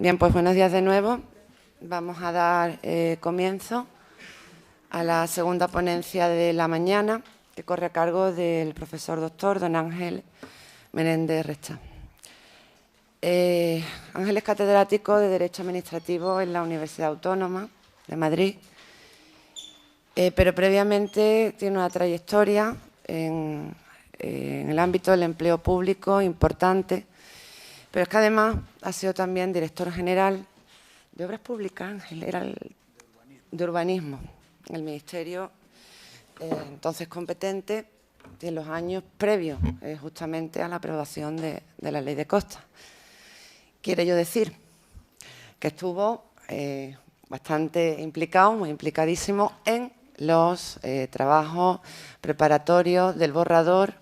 Bien, pues buenos días de nuevo. Vamos a dar comienzo a la segunda ponencia de la mañana, que corre a cargo del profesor doctor don Ángel Menéndez Rechá. Ángel es catedrático de Derecho Administrativo en la Universidad Autónoma de Madrid, pero previamente tiene una trayectoria en el ámbito del empleo público importante, pero es que además ha sido también director general de Obras Públicas, Ángel, era de Urbanismo, en el Ministerio entonces competente de los años previos justamente a la aprobación de la Ley de Costas. Quiere yo decir que estuvo bastante implicado, muy implicadísimo en los trabajos preparatorios del borrador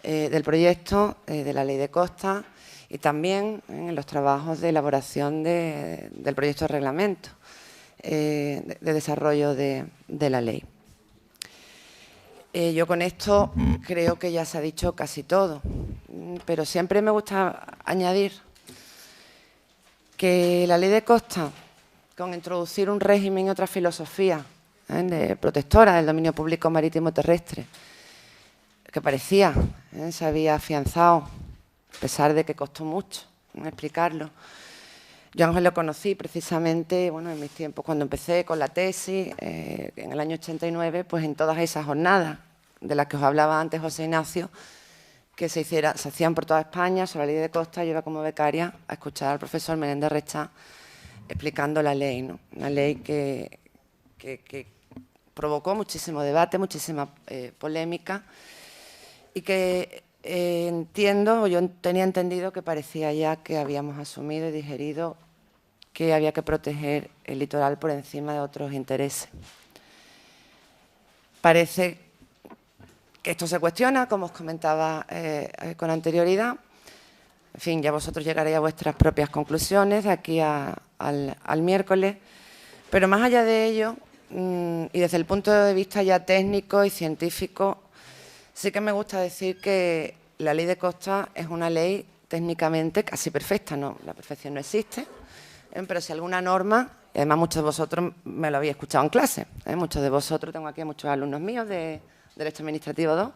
del proyecto de la Ley de Costas y también en los trabajos de elaboración del proyecto de reglamento de desarrollo de la ley. Yo con esto creo que ya se ha dicho casi todo, pero siempre me gusta añadir que la Ley de Costas, con introducir un régimen y otra filosofía de protectora del dominio público marítimo terrestre, que parecía se había afianzado, a pesar de que costó mucho explicarlo. Yo a Ángel lo conocí precisamente, bueno, en mis tiempos, cuando empecé con la tesis, en el año 89, pues en todas esas jornadas de las que os hablaba antes José Ignacio, que se hacían por toda España sobre la Ley de Costas. Yo iba como becaria a escuchar al profesor Menéndez Rechá explicando la ley, ¿no? Una ley que provocó muchísimo debate, muchísima polémica, y que yo tenía entendido que parecía ya que habíamos asumido y digerido que había que proteger el litoral por encima de otros intereses. Parece que esto se cuestiona, como os comentaba con anterioridad. En fin, ya vosotros llegaréis a vuestras propias conclusiones de aquí al miércoles. Pero más allá de ello, y desde el punto de vista ya técnico y científico, sí que me gusta decir que la Ley de Costas es una ley técnicamente casi perfecta. No, la perfección no existe, pero si alguna norma, y además muchos de vosotros me lo habéis escuchado en clase, muchos de vosotros, tengo aquí a muchos alumnos míos de Derecho Administrativo 2,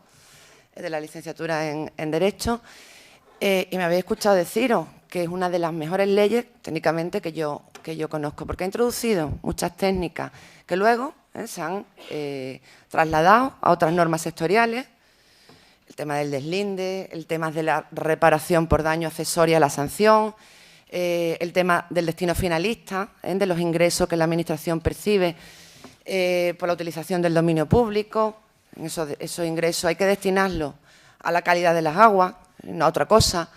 de la licenciatura en Derecho, y me habéis escuchado deciros que es una de las mejores leyes técnicamente que yo conozco, porque ha introducido muchas técnicas que luego se han trasladado a otras normas sectoriales. El tema del deslinde, el tema de la reparación por daño accesorio a la sanción, el tema del destino finalista, de los ingresos que la Administración percibe por la utilización del dominio público. Esos ingresos hay que destinarlos a la calidad de las aguas, no a otra cosa.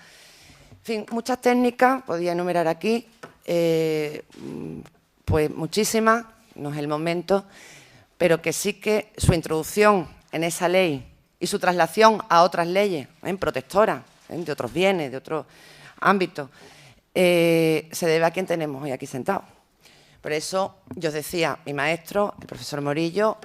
En fin, muchas técnicas, podía enumerar aquí, pues muchísimas, no es el momento, pero que sí que su introducción en esa ley y su traslación a otras leyes protectoras de otros bienes, de otros ámbitos, se debe a quien tenemos hoy aquí sentado. Por eso yo os decía, mi maestro, el profesor Morillo,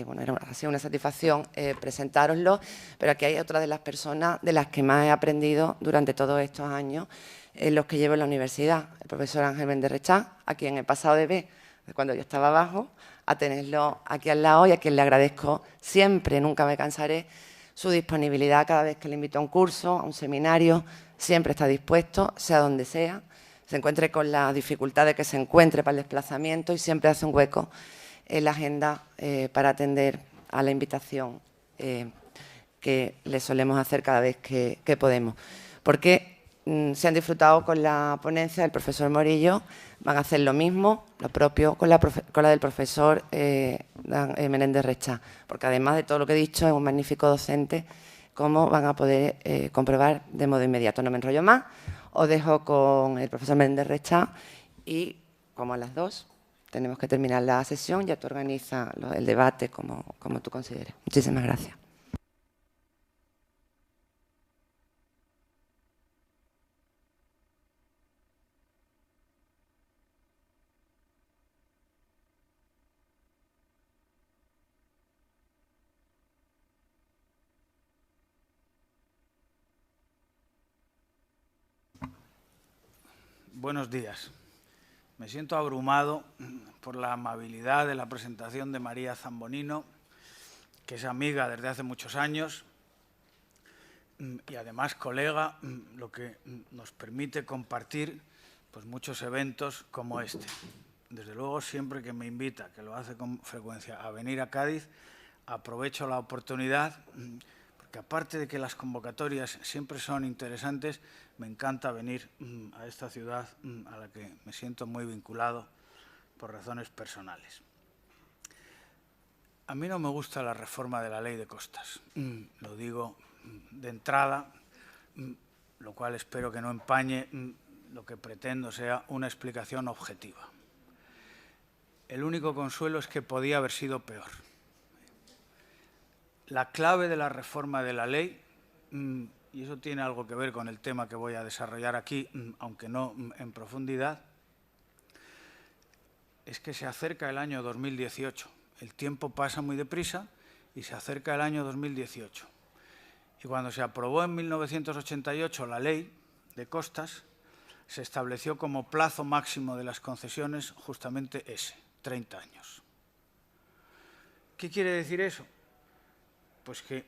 bueno, ha sido una satisfacción presentároslo, pero aquí hay otra de las personas de las que más he aprendido durante todos estos años en los que llevo en la universidad, el profesor Ángel Menéndez Rechá, a quien he pasado de ver cuando yo estaba abajo a tenerlo aquí al lado y a quien le agradezco siempre, nunca me cansaré, su disponibilidad cada vez que le invito a un curso, a un seminario, siempre está dispuesto, sea donde sea, se encuentre con la dificultad de que se encuentre para el desplazamiento y siempre hace un hueco en la agenda para atender a la invitación que le solemos hacer cada vez que podemos. Porque se han disfrutado con la ponencia del profesor Morillo, van a hacer lo mismo, lo propio con la del profesor Menéndez Rechá, porque además de todo lo que he dicho, es un magnífico docente, como van a poder comprobar de modo inmediato. No me enrollo más, os dejo con el profesor Menéndez Rechá y, como a las 2, tenemos que terminar la sesión, ya tú organizas el debate como tú consideres. Muchísimas gracias. Buenos días. Me siento abrumado por la amabilidad de la presentación de María Zambonino, que es amiga desde hace muchos años y además colega, lo que nos permite compartir pues, muchos eventos como este. Desde luego, siempre que me invita, que lo hace con frecuencia, a venir a Cádiz, aprovecho la oportunidad, porque aparte de que las convocatorias siempre son interesantes, me encanta venir a esta ciudad a la que me siento muy vinculado por razones personales. A mí no me gusta la reforma de la Ley de Costas, lo digo de entrada, lo cual espero que no empañe lo que pretendo sea una explicación objetiva. El único consuelo es que podía haber sido peor. La clave de la reforma de la ley, y eso tiene algo que ver con el tema que voy a desarrollar aquí, aunque no en profundidad, es que se acerca el año 2018. El tiempo pasa muy deprisa y se acerca el año 2018. Y cuando se aprobó en 1988 la ley de costas, se estableció como plazo máximo de las concesiones justamente ese, 30 años. ¿Qué quiere decir eso? Pues que,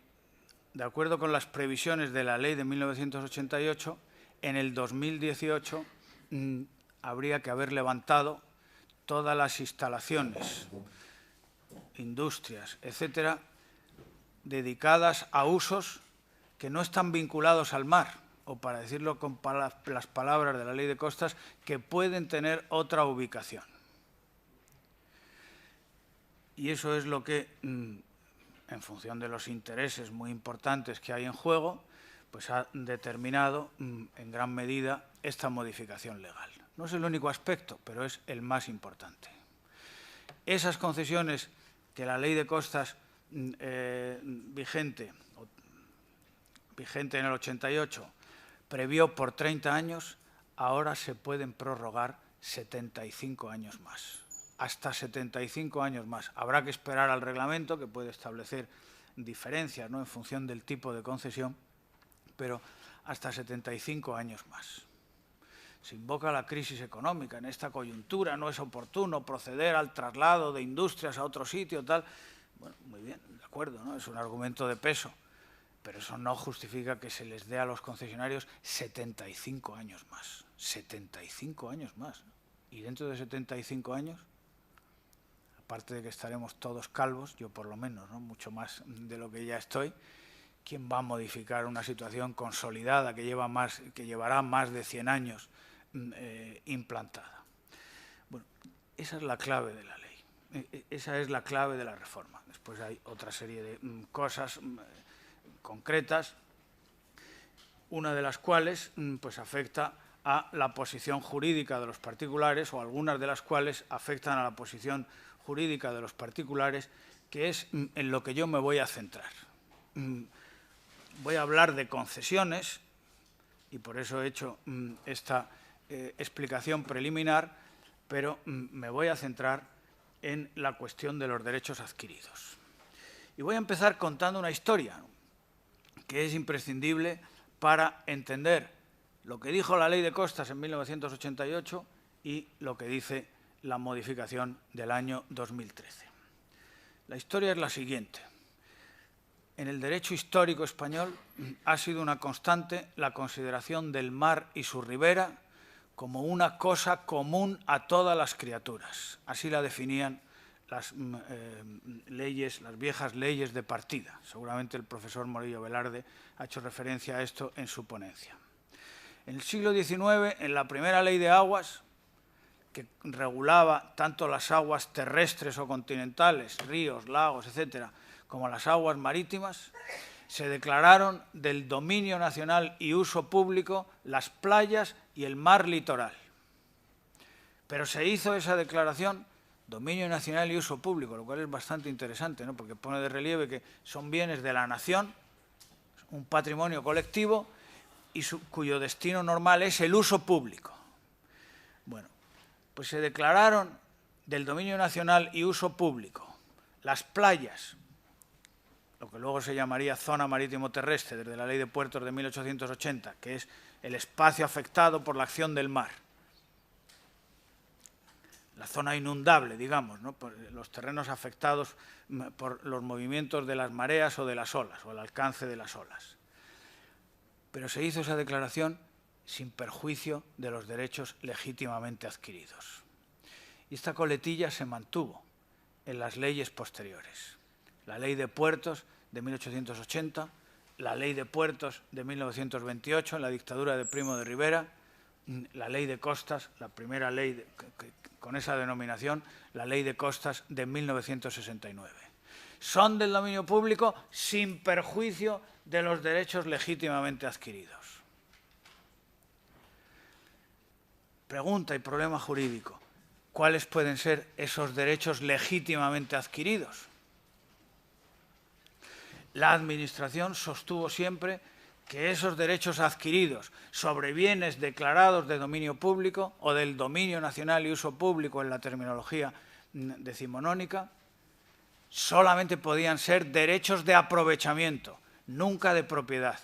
de acuerdo con las previsiones de la ley de 1988, en el 2018 habría que haber levantado todas las instalaciones, industrias, etcétera, dedicadas a usos que no están vinculados al mar, o para decirlo con las palabras de la ley de costas, que pueden tener otra ubicación. Y eso es lo que, en función de los intereses muy importantes que hay en juego, pues ha determinado en gran medida esta modificación legal. No es el único aspecto, pero es el más importante. Esas concesiones que la ley de costas vigente en el 88 previó por 30 años, ahora se pueden prorrogar 75 años más. Hasta 75 años más. Habrá que esperar al reglamento, que puede establecer diferencias, ¿no?, en función del tipo de concesión, pero hasta 75 años más. Se invoca la crisis económica. En esta coyuntura no es oportuno proceder al traslado de industrias a otro sitio, tal. Bueno, muy bien, de acuerdo, ¿no? Es un argumento de peso, pero eso no justifica que se les dé a los concesionarios 75 años más. 75 años más, ¿no? Y dentro de 75 años, aparte de que estaremos todos calvos, yo por lo menos, ¿no?, mucho más de lo que ya estoy, ¿quién va a modificar una situación consolidada que llevará más de 100 años implantada? Bueno, esa es la clave de la ley, esa es la clave de la reforma. Después hay otra serie de cosas concretas, una de las cuales pues afecta a la posición jurídica de los particulares, o algunas de las cuales afectan a la posición jurídica de los particulares, que es en lo que yo me voy a centrar. Voy a hablar de concesiones, y por eso he hecho esta explicación preliminar, pero me voy a centrar en la cuestión de los derechos adquiridos. Y voy a empezar contando una historia que es imprescindible para entender lo que dijo la ley de costas en 1988 y lo que dice la modificación del año 2013. La historia es la siguiente. En el derecho histórico español ha sido una constante la consideración del mar y su ribera como una cosa común a todas las criaturas. Así la definían las las viejas leyes de partida. Seguramente el profesor Morillo Velarde ha hecho referencia a esto en su ponencia. En el siglo XIX, en la primera ley de aguas, que regulaba tanto las aguas terrestres o continentales, ríos, lagos, etcétera, como las aguas marítimas, se declararon del dominio nacional y uso público las playas y el mar litoral. Pero se hizo esa declaración, dominio nacional y uso público, lo cual es bastante interesante, ¿no?, porque pone de relieve que son bienes de la nación, un patrimonio colectivo, y cuyo destino normal es el uso público. Bueno, pues se declararon del dominio nacional y uso público las playas, lo que luego se llamaría zona marítimo terrestre desde la Ley de Puertos de 1880, que es el espacio afectado por la acción del mar, la zona inundable, digamos, ¿no? Por los terrenos afectados por los movimientos de las mareas o de las olas, o el alcance de las olas. Pero se hizo esa declaración sin perjuicio de los derechos legítimamente adquiridos. Y esta coletilla se mantuvo en las leyes posteriores. La Ley de Puertos de 1880, la Ley de Puertos de 1928, en la dictadura de Primo de Rivera, la Ley de Costas, la primera ley con esa denominación, la Ley de Costas de 1969. Son del dominio público sin perjuicio de los derechos legítimamente adquiridos. Pregunta y problema jurídico. ¿Cuáles pueden ser esos derechos legítimamente adquiridos? La Administración sostuvo siempre que esos derechos adquiridos sobre bienes declarados de dominio público o del dominio nacional y uso público en la terminología decimonónica solamente podían ser derechos de aprovechamiento, nunca de propiedad,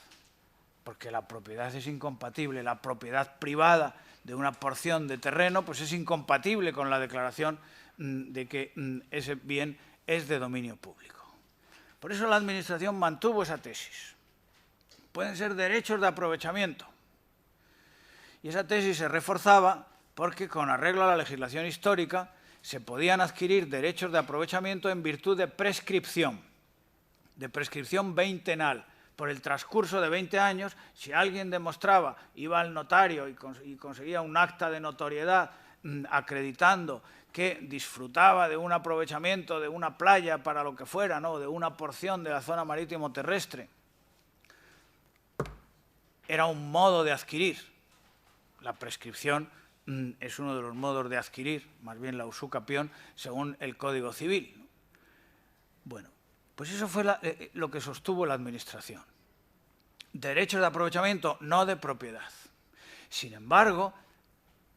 porque la propiedad es incompatible, la propiedad privada de una porción de terreno pues es incompatible con la declaración de que ese bien es de dominio público. Por eso la Administración mantuvo esa tesis. Pueden ser derechos de aprovechamiento. Y esa tesis se reforzaba porque, con arreglo a la legislación histórica, se podían adquirir derechos de aprovechamiento en virtud de prescripción veintenal. Por el transcurso de 20 años, si alguien demostraba, iba al notario y conseguía un acta de notoriedad acreditando que disfrutaba de un aprovechamiento de una playa para lo que fuera, ¿no?, de una porción de la zona marítimo terrestre, era un modo de adquirir. La prescripción es uno de los modos de adquirir, más bien la usucapión, según el Código Civil. Bueno, pues eso fue lo que sostuvo la Administración. Derechos de aprovechamiento, no de propiedad. Sin embargo,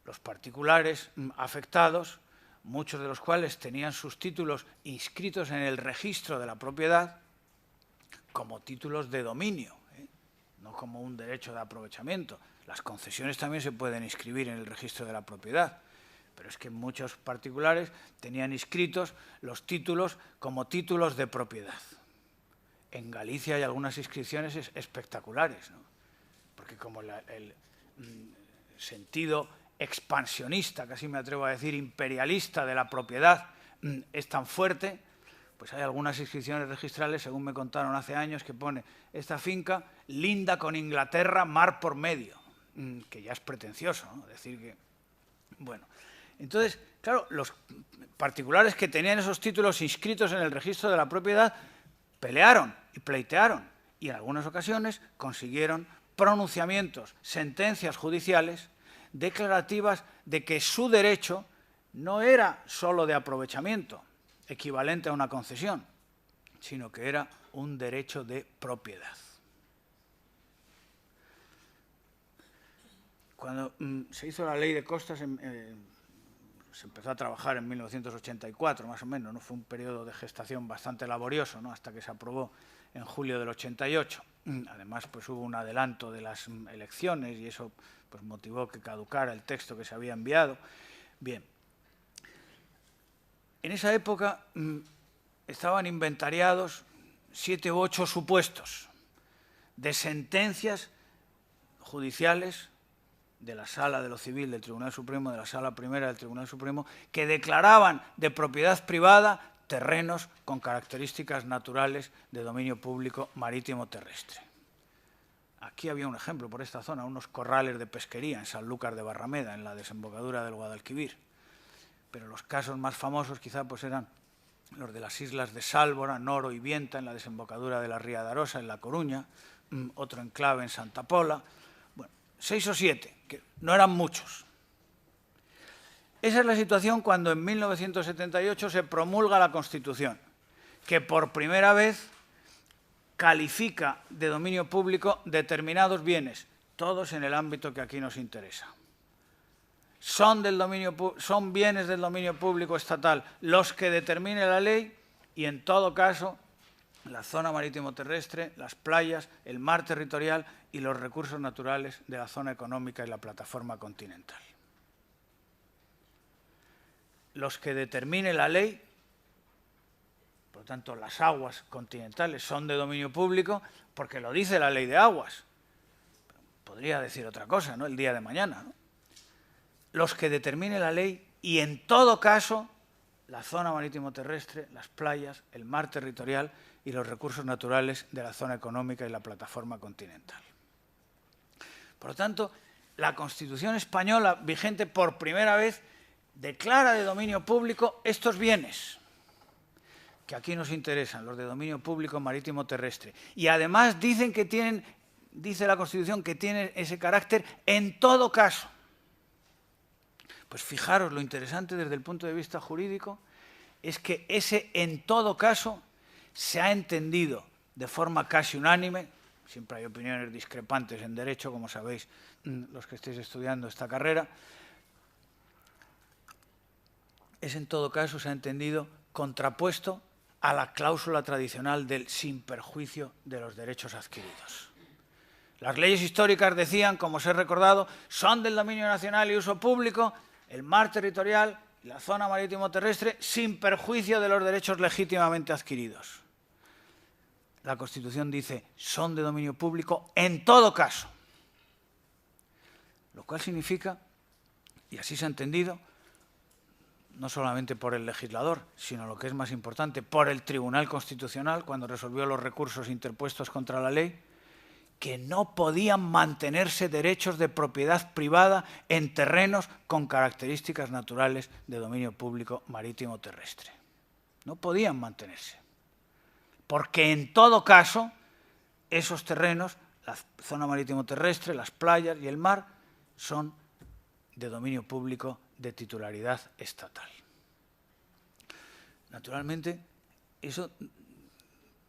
los particulares afectados, muchos de los cuales tenían sus títulos inscritos en el registro de la propiedad como títulos de dominio, no como un derecho de aprovechamiento. Las concesiones también se pueden inscribir en el registro de la propiedad, pero es que muchos particulares tenían inscritos los títulos como títulos de propiedad. En Galicia hay algunas inscripciones espectaculares, ¿no? Porque como el sentido expansionista, casi me atrevo a decir imperialista de la propiedad es tan fuerte, pues hay algunas inscripciones registrales, según me contaron hace años, que pone esta finca linda con Inglaterra, mar por medio, que ya es pretencioso, ¿no? Decir que, bueno, entonces, claro, los particulares que tenían esos títulos inscritos en el registro de la propiedad pelearon y pleitearon y en algunas ocasiones consiguieron pronunciamientos, sentencias judiciales declarativas de que su derecho no era solo de aprovechamiento, equivalente a una concesión, sino que era un derecho de propiedad. Cuando se hizo la Ley de Costas, se empezó a trabajar en 1984, más o menos, ¿no? Fue un periodo de gestación bastante laborioso, ¿no?, hasta que se aprobó en julio del 88. Además, pues hubo un adelanto de las elecciones y eso pues motivó que caducara el texto que se había enviado. Bien. En esa época estaban inventariados 7 u 8 supuestos de sentencias judiciales de la Sala de lo Civil del Tribunal Supremo, de la Sala Primera del Tribunal Supremo, que declaraban de propiedad privada terrenos con características naturales de dominio público marítimo terrestre. Aquí había un ejemplo por esta zona, unos corrales de pesquería en Sanlúcar de Barrameda, en la desembocadura del Guadalquivir. Pero los casos más famosos quizá pues eran los de las islas de Sálvora, Noro y Vienta, en la desembocadura de la Ría de Arosa, en La Coruña, otro enclave en Santa Pola. Bueno, 6 o 7, que no eran muchos. Esa es la situación cuando en 1978 se promulga la Constitución, que por primera vez califica de dominio público determinados bienes, todos en el ámbito que aquí nos interesa. Son bienes del dominio público estatal los que determine la ley y, en todo caso, la zona marítimo terrestre, las playas, el mar territorial y los recursos naturales de la zona económica y la plataforma continental. los que determine la ley, por lo tanto las aguas continentales son de dominio público porque lo dice la ley de aguas. Podría decir otra cosa, ¿no?, el día de mañana, ¿no? Los que determine la ley y en todo caso la zona marítimo terrestre, las playas, el mar territorial y los recursos naturales de la zona económica y la plataforma continental. Por lo tanto, la Constitución española vigente por primera vez declara de dominio público estos bienes que aquí nos interesan, los de dominio público marítimo terrestre. Y además dicen que tienen, dice la Constitución, que tienen ese carácter en todo caso. Pues fijaros, lo interesante desde el punto de vista jurídico es que ese en todo caso se ha entendido de forma casi unánime. Siempre hay opiniones discrepantes en derecho, como sabéis los que estéis estudiando esta carrera. Es en todo caso, se ha entendido contrapuesto a la cláusula tradicional del sin perjuicio de los derechos adquiridos. Las leyes históricas decían, como os he recordado, son del dominio nacional y uso público el mar territorial y la zona marítimo terrestre sin perjuicio de los derechos legítimamente adquiridos. La Constitución dice, son de dominio público en todo caso. Lo cual significa, y así se ha entendido, no solamente por el legislador, sino lo que es más importante, por el Tribunal Constitucional, cuando resolvió los recursos interpuestos contra la ley, que no podían mantenerse derechos de propiedad privada en terrenos con características naturales de dominio público marítimo terrestre. No podían mantenerse. Porque en todo caso, esos terrenos, la zona marítimo terrestre, las playas y el mar, son de dominio público de titularidad estatal. Naturalmente, eso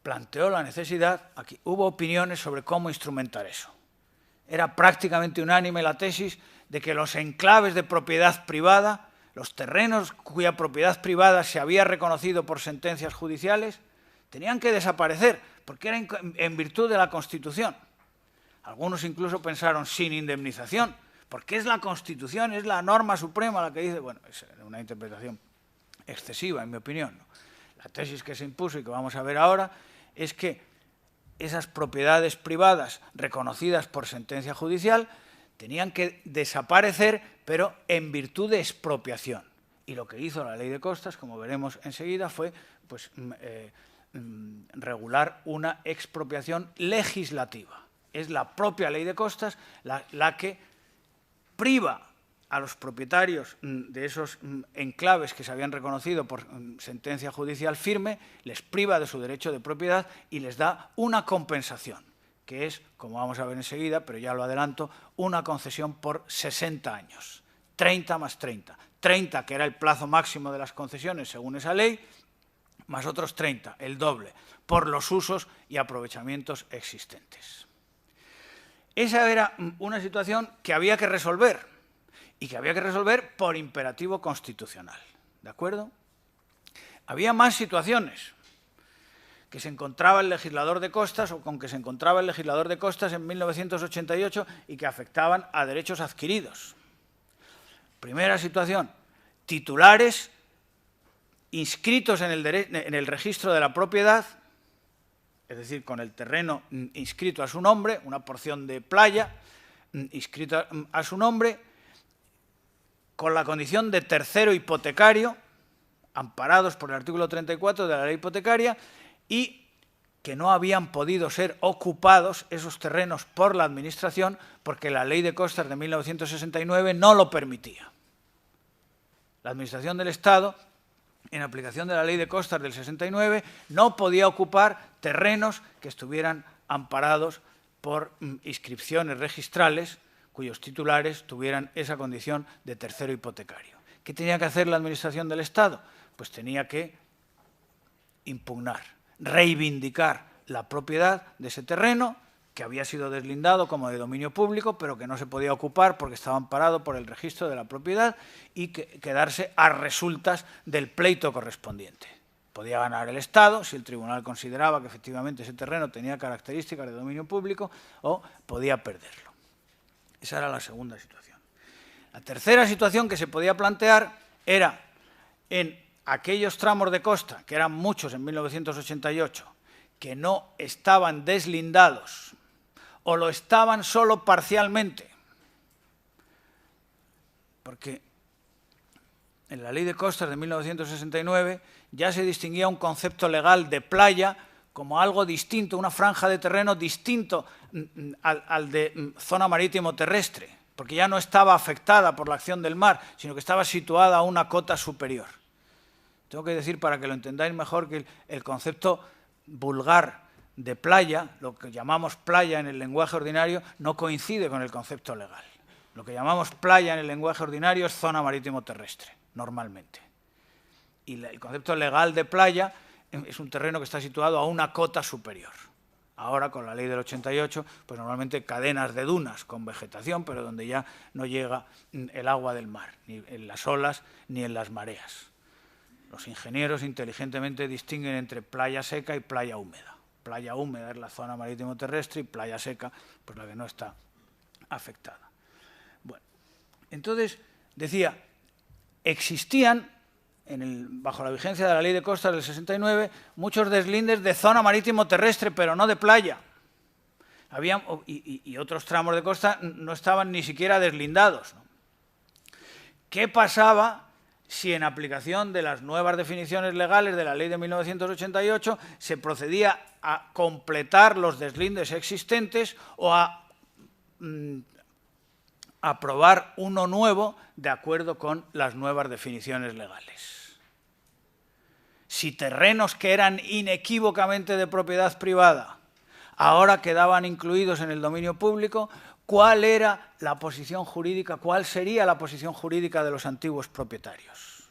planteó la necesidad, aquí hubo opiniones sobre cómo instrumentar eso. Era prácticamente unánime la tesis de que los enclaves de propiedad privada, los terrenos cuya propiedad privada se había reconocido por sentencias judiciales, tenían que desaparecer, porque era en virtud de la Constitución. Algunos incluso pensaron sin indemnización, porque es la Constitución, es la norma suprema la que dice, bueno, es una interpretación excesiva, en mi opinión, ¿no? La tesis que se impuso y que vamos a ver ahora es que esas propiedades privadas reconocidas por sentencia judicial tenían que desaparecer, pero en virtud de expropiación. Y lo que hizo la Ley de Costas, como veremos enseguida, fue pues, regular una expropiación legislativa. Es la propia Ley de Costas la que priva a los propietarios de esos enclaves que se habían reconocido por sentencia judicial firme, les priva de su derecho de propiedad y les da una compensación, que es, como vamos a ver enseguida, pero ya lo adelanto, una concesión por 60 años, 30 más 30. 30, que era el plazo máximo de las concesiones según esa ley, más otros 30, el doble, por los usos y aprovechamientos existentes. Esa era una situación que había que resolver, y que había que resolver por imperativo constitucional. ¿De acuerdo? Había más situaciones que se encontraba el legislador de Costas o con que se encontraba el legislador de Costas en 1988 y que afectaban a derechos adquiridos. Primera situación, titulares inscritos en el registro de la propiedad, es decir, con el terreno inscrito a su nombre, una porción de playa inscrita a su nombre, con la condición de tercero hipotecario, amparados por el artículo 34 de la ley hipotecaria, y que no habían podido ser ocupados esos terrenos por la Administración porque la Ley de Costas de 1969 no lo permitía. La Administración del Estado, en aplicación de la Ley de Costas del 69, no podía ocupar terrenos que estuvieran amparados por inscripciones registrales cuyos titulares tuvieran esa condición de tercero hipotecario. ¿Qué tenía que hacer la Administración del Estado? Pues tenía que impugnar, reivindicar la propiedad de ese terreno que había sido deslindado como de dominio público, pero que no se podía ocupar porque estaba amparado por el registro de la propiedad y quedarse a resultas del pleito correspondiente. Podía ganar el Estado si el tribunal consideraba que efectivamente ese terreno tenía características de dominio público o podía perderlo. Esa era la segunda situación. La tercera situación que se podía plantear era en aquellos tramos de costa, que eran muchos en 1988, que no estaban deslindados o lo estaban solo parcialmente, porque en la Ley de Costas de 1969 ya se distinguía un concepto legal de playa como algo distinto, una franja de terreno distinto al de zona marítimo terrestre, porque ya no estaba afectada por la acción del mar, sino que estaba situada a una cota superior. Tengo que decir, para que lo entendáis mejor, que el concepto vulgar de playa, lo que llamamos playa en el lenguaje ordinario, no coincide con el concepto legal. Lo que llamamos playa en el lenguaje ordinario es zona marítimo terrestre, normalmente. Y el concepto legal de playa es un terreno que está situado a una cota superior. Ahora, con la ley del 88, pues normalmente cadenas de dunas con vegetación, pero donde ya no llega el agua del mar, ni en las olas ni en las mareas. Los ingenieros inteligentemente distinguen entre playa seca y playa húmeda. Playa húmeda es la zona marítimo terrestre y playa seca, pues la que no está afectada. Bueno, entonces, decía, existían, bajo la vigencia de la Ley de Costas del 69, muchos deslindes de zona marítimo terrestre, pero no de playa. Y otros tramos de costa no estaban ni siquiera deslindados, ¿no? ¿Qué pasaba si en aplicación de las nuevas definiciones legales de la Ley de 1988 se procedía a completar los deslindes existentes o a aprobar uno nuevo de acuerdo con las nuevas definiciones legales? Si terrenos que eran inequívocamente de propiedad privada ahora quedaban incluidos en el dominio público, ¿cuál era la posición jurídica, cuál sería la posición jurídica de los antiguos propietarios?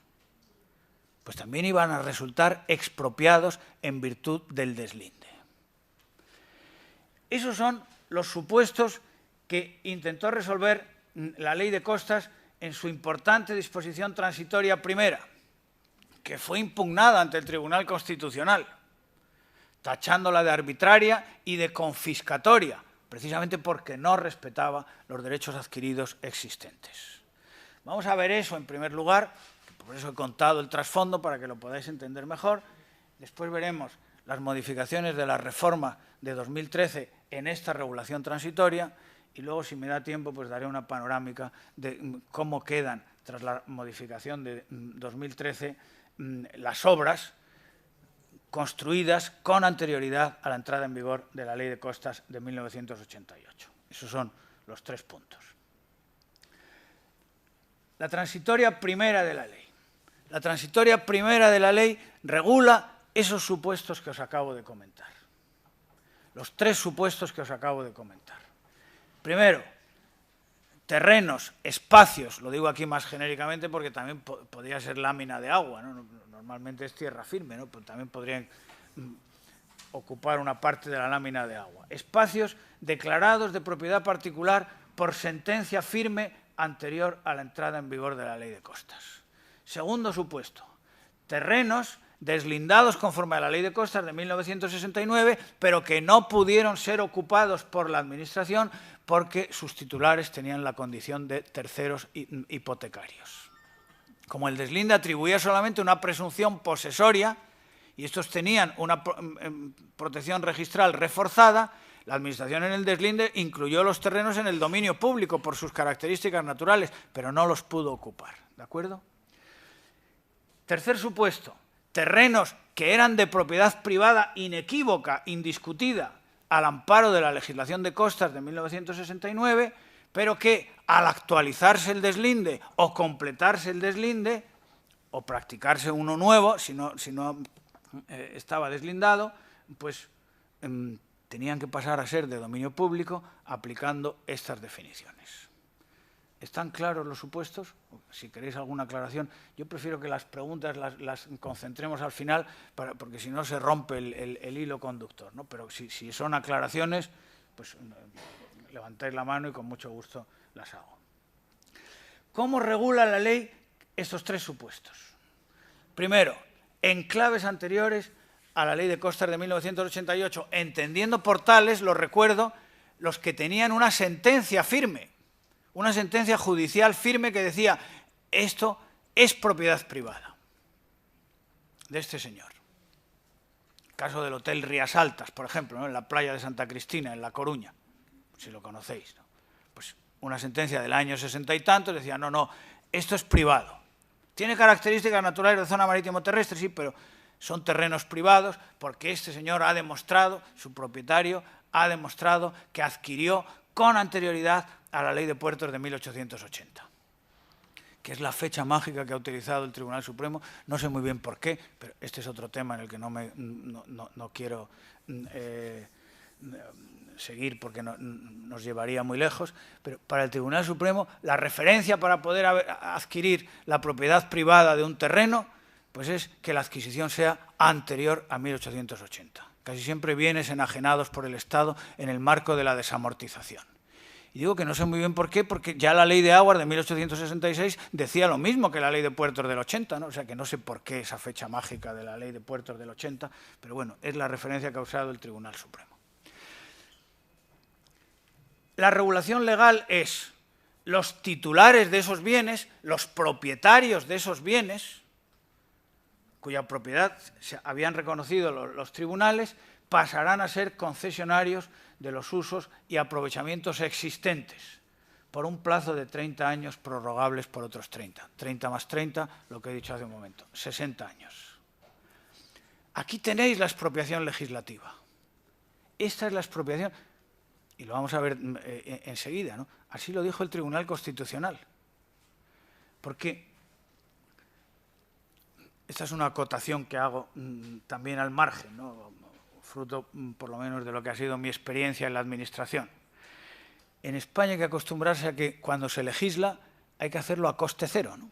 Pues también iban a resultar expropiados en virtud del deslinde. Esos son los supuestos que intentó resolver la Ley de Costas en su importante disposición transitoria primera, que fue impugnada ante el Tribunal Constitucional, tachándola de arbitraria y de confiscatoria, precisamente porque no respetaba los derechos adquiridos existentes. Vamos a ver eso en primer lugar, por eso he contado el trasfondo para que lo podáis entender mejor. Después veremos las modificaciones de la reforma de 2013 en esta regulación transitoria y luego, si me da tiempo, pues daré una panorámica de cómo quedan, tras la modificación de 2013, las obras construidas con anterioridad a la entrada en vigor de la Ley de Costas de 1988. Esos son los 3 puntos. La transitoria primera de la ley. La transitoria primera de la ley regula esos supuestos que os acabo de comentar. Los 3 supuestos que os acabo de comentar. Primero, terrenos, espacios, lo digo aquí más genéricamente porque también podría ser lámina de agua, ¿no? Normalmente es tierra firme, ¿no? Pero también podrían ocupar una parte de la lámina de agua. Espacios declarados de propiedad particular por sentencia firme anterior a la entrada en vigor de la Ley de Costas. Segundo supuesto, terrenos deslindados conforme a la Ley de Costas de 1969, pero que no pudieron ser ocupados por la Administración porque sus titulares tenían la condición de terceros hipotecarios. Como el deslinde atribuía solamente una presunción posesoria y estos tenían una protección registral reforzada, la Administración en el deslinde incluyó los terrenos en el dominio público por sus características naturales, pero no los pudo ocupar. ¿De acuerdo? Tercer supuesto, terrenos que eran de propiedad privada inequívoca, indiscutida, al amparo de la legislación de costas de 1969, pero que al actualizarse el deslinde o completarse el deslinde o practicarse uno nuevo, si no estaba deslindado, pues tenían que pasar a ser de dominio público aplicando estas definiciones. ¿Están claros los supuestos? Si queréis alguna aclaración, yo prefiero que las preguntas las concentremos al final, porque si no se rompe el hilo conductor, ¿no? Pero si son aclaraciones, pues levantáis la mano y con mucho gusto las hago. ¿Cómo regula la ley estos 3 supuestos? Primero, en claves anteriores a la Ley de Costas de 1988, entendiendo por tales, lo recuerdo, los que tenían una sentencia firme, una sentencia judicial firme que decía esto es propiedad privada. de este señor. El caso del Hotel Rías Altas, por ejemplo, ¿no?, en la playa de Santa Cristina, en La Coruña, si lo conocéis, ¿no? Pues una sentencia del año 60 y tantos decía, no, no, esto es privado. Tiene características naturales de zona marítimo terrestre, sí, pero son terrenos privados porque este señor ha demostrado, su propietario ha demostrado que adquirió con anterioridad a la Ley de Puertos de 1880, que es la fecha mágica que ha utilizado el Tribunal Supremo. No sé muy bien por qué, pero este es otro tema en el que no quiero seguir porque nos llevaría muy lejos, pero para el Tribunal Supremo la referencia para poder adquirir la propiedad privada de un terreno pues es que la adquisición sea anterior a 1880. Casi siempre bienes enajenados por el Estado en el marco de la desamortización. Y digo que no sé muy bien por qué, porque ya la Ley de Aguas de 1866 decía lo mismo que la Ley de Puertos del 80, ¿no? O sea que no sé por qué esa fecha mágica de la Ley de Puertos del 80, pero bueno, es la referencia que ha usado el Tribunal Supremo. La regulación legal es los titulares de esos bienes, los propietarios de esos bienes, cuya propiedad se habían reconocido los tribunales, pasarán a ser concesionarios de los usos y aprovechamientos existentes por un plazo de 30 años prorrogables por otros 30. 30 más 30, lo que he dicho hace un momento, 60 años. Aquí tenéis la expropiación legislativa. Esta es la expropiación, y lo vamos a ver enseguida, ¿no? Así lo dijo el Tribunal Constitucional. Porque esta es una acotación que hago también al margen, ¿no?, fruto por lo menos de lo que ha sido mi experiencia en la administración. En España hay que acostumbrarse a que cuando se legisla hay que hacerlo a coste cero, ¿no?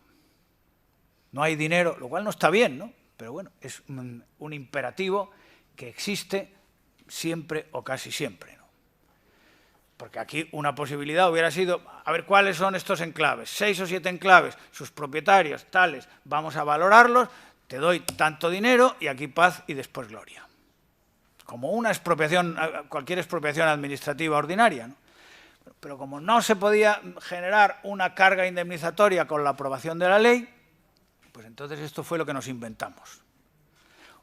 No hay dinero, lo cual no está bien, ¿no? Pero bueno, es un imperativo que existe siempre o casi siempre, ¿no? Porque aquí una posibilidad hubiera sido, a ver cuáles son estos enclaves, 6 o 7 enclaves, sus propietarios, tales, vamos a valorarlos, te doy tanto dinero y aquí paz y después gloria. Como una expropiación, cualquier expropiación administrativa ordinaria, ¿no? Pero como no se podía generar una carga indemnizatoria con la aprobación de la ley, pues entonces esto fue lo que nos inventamos.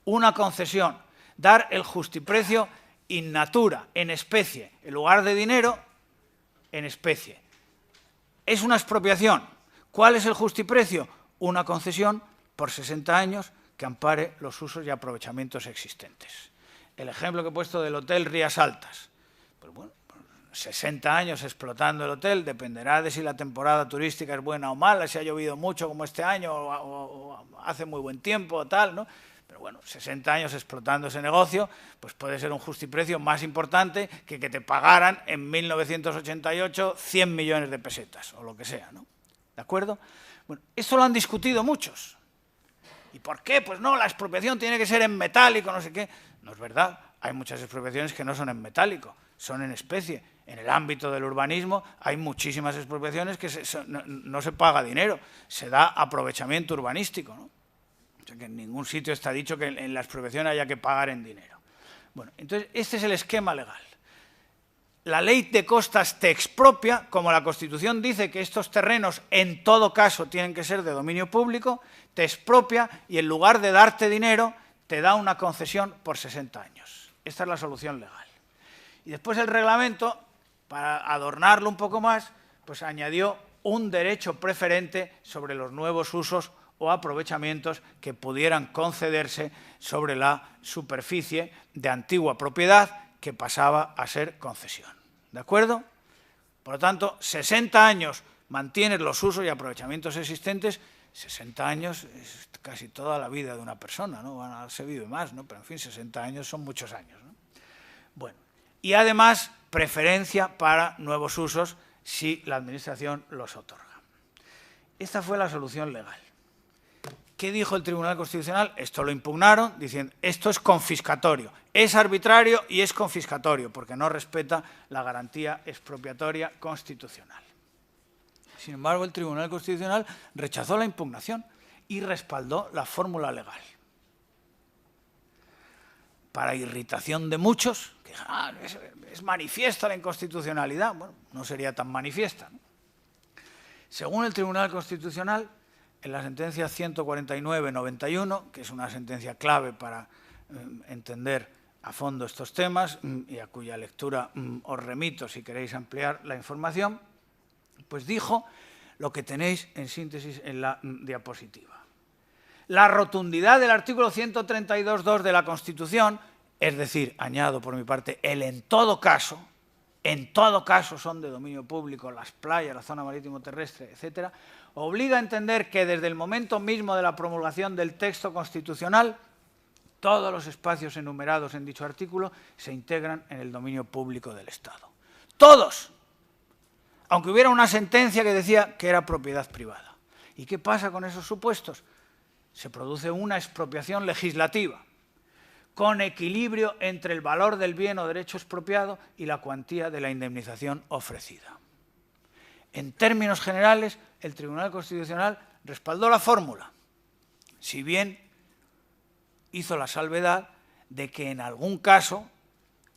Una concesión, dar el justiprecio in natura, en especie, en lugar de dinero, en especie. Es una expropiación. ¿Cuál es el justiprecio? Una concesión por 60 años que ampare los usos y aprovechamientos existentes. El ejemplo que he puesto del Hotel Rías Altas. Pues bueno, 60 años explotando el hotel, dependerá de si la temporada turística es buena o mala, si ha llovido mucho como este año o hace muy buen tiempo o tal, ¿no? Pero bueno, 60 años explotando ese negocio, pues puede ser un justiprecio más importante que te pagaran en 1988 100 millones de pesetas o lo que sea, ¿no? ¿De acuerdo? Bueno, esto lo han discutido muchos. ¿Y por qué? Pues no, la expropiación tiene que ser en metálico, no sé qué. No es verdad, hay muchas expropiaciones que no son en metálico, son en especie. En el ámbito del urbanismo hay muchísimas expropiaciones que no se paga dinero, se da aprovechamiento urbanístico, ¿no? O sea que en ningún sitio está dicho que en la expropiación haya que pagar en dinero. Bueno, entonces este es el esquema legal. La ley de costas te expropia, como la Constitución dice que estos terrenos en todo caso tienen que ser de dominio público, te expropia y en lugar de darte dinero te da una concesión por 60 años. Esta es la solución legal. Y después el reglamento, para adornarlo un poco más, pues añadió un derecho preferente sobre los nuevos usos o aprovechamientos que pudieran concederse sobre la superficie de antigua propiedad que pasaba a ser concesión. ¿De acuerdo? Por lo tanto, 60 años mantienes los usos y aprovechamientos existentes. 60 años es casi toda la vida de una persona, ¿no? Bueno, se vive más, ¿no? Pero en fin, 60 años son muchos años, ¿no? Bueno, y además preferencia para nuevos usos si la Administración los otorga. Esta fue la solución legal. ¿Qué dijo el Tribunal Constitucional? Esto lo impugnaron diciendo, esto es confiscatorio, es arbitrario y es confiscatorio, porque no respeta la garantía expropiatoria constitucional. Sin embargo, el Tribunal Constitucional rechazó la impugnación y respaldó la fórmula legal. Para irritación de muchos, que es manifiesta la inconstitucionalidad. Bueno, no sería tan manifiesta, ¿no? Según el Tribunal Constitucional, en la sentencia 149-91, que es una sentencia clave para entender a fondo estos temas y a cuya lectura os remito si queréis ampliar la información, pues dijo lo que tenéis en síntesis en la diapositiva. La rotundidad del artículo 132.2 de la Constitución, es decir, añado por mi parte, el en todo caso son de dominio público las playas, la zona marítimo terrestre, etcétera, obliga a entender que desde el momento mismo de la promulgación del texto constitucional, todos los espacios enumerados en dicho artículo se integran en el dominio público del Estado. ¡Todos! Aunque hubiera una sentencia que decía que era propiedad privada. ¿Y qué pasa con esos supuestos? Se produce una expropiación legislativa, con equilibrio entre el valor del bien o derecho expropiado y la cuantía de la indemnización ofrecida. En términos generales, el Tribunal Constitucional respaldó la fórmula, si bien hizo la salvedad de que en algún caso,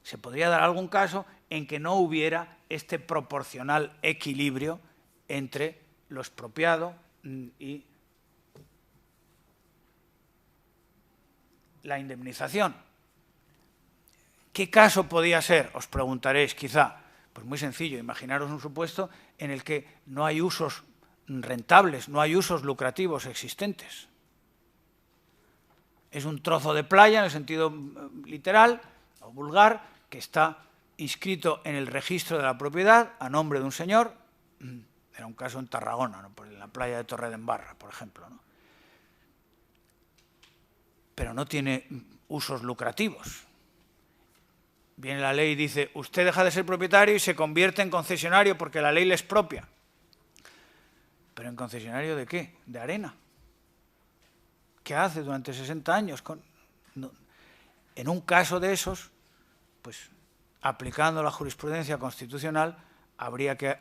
se podría dar algún caso en que no hubiera este proporcional equilibrio entre lo expropiado y la indemnización. ¿Qué caso podía ser? Os preguntaréis quizá. Pues muy sencillo, imaginaros un supuesto en el que no hay usos rentables, no hay usos lucrativos existentes. Es un trozo de playa en el sentido literal o vulgar que está inscrito en el registro de la propiedad a nombre de un señor. Era un caso en Tarragona, ¿no? En la playa de Torredembarra, por ejemplo, ¿no? Pero no tiene usos lucrativos. Viene la ley y dice, usted deja de ser propietario y se convierte en concesionario porque la ley le expropia. ¿Pero en concesionario de qué? ¿De arena? ¿Qué hace durante 60 años? En un caso de esos, pues aplicando la jurisprudencia constitucional, habría que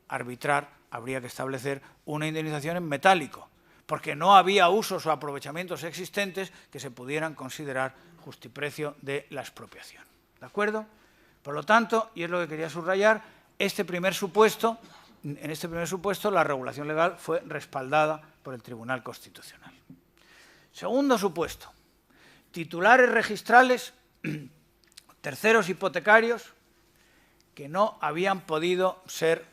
arbitrar, habría que establecer una indemnización en metálico, porque no había usos o aprovechamientos existentes que se pudieran considerar justiprecio de la expropiación. ¿De acuerdo? Por lo tanto, y es lo que quería subrayar, en este primer supuesto la regulación legal fue respaldada por el Tribunal Constitucional. Segundo supuesto, titulares registrales, terceros hipotecarios que no habían podido ser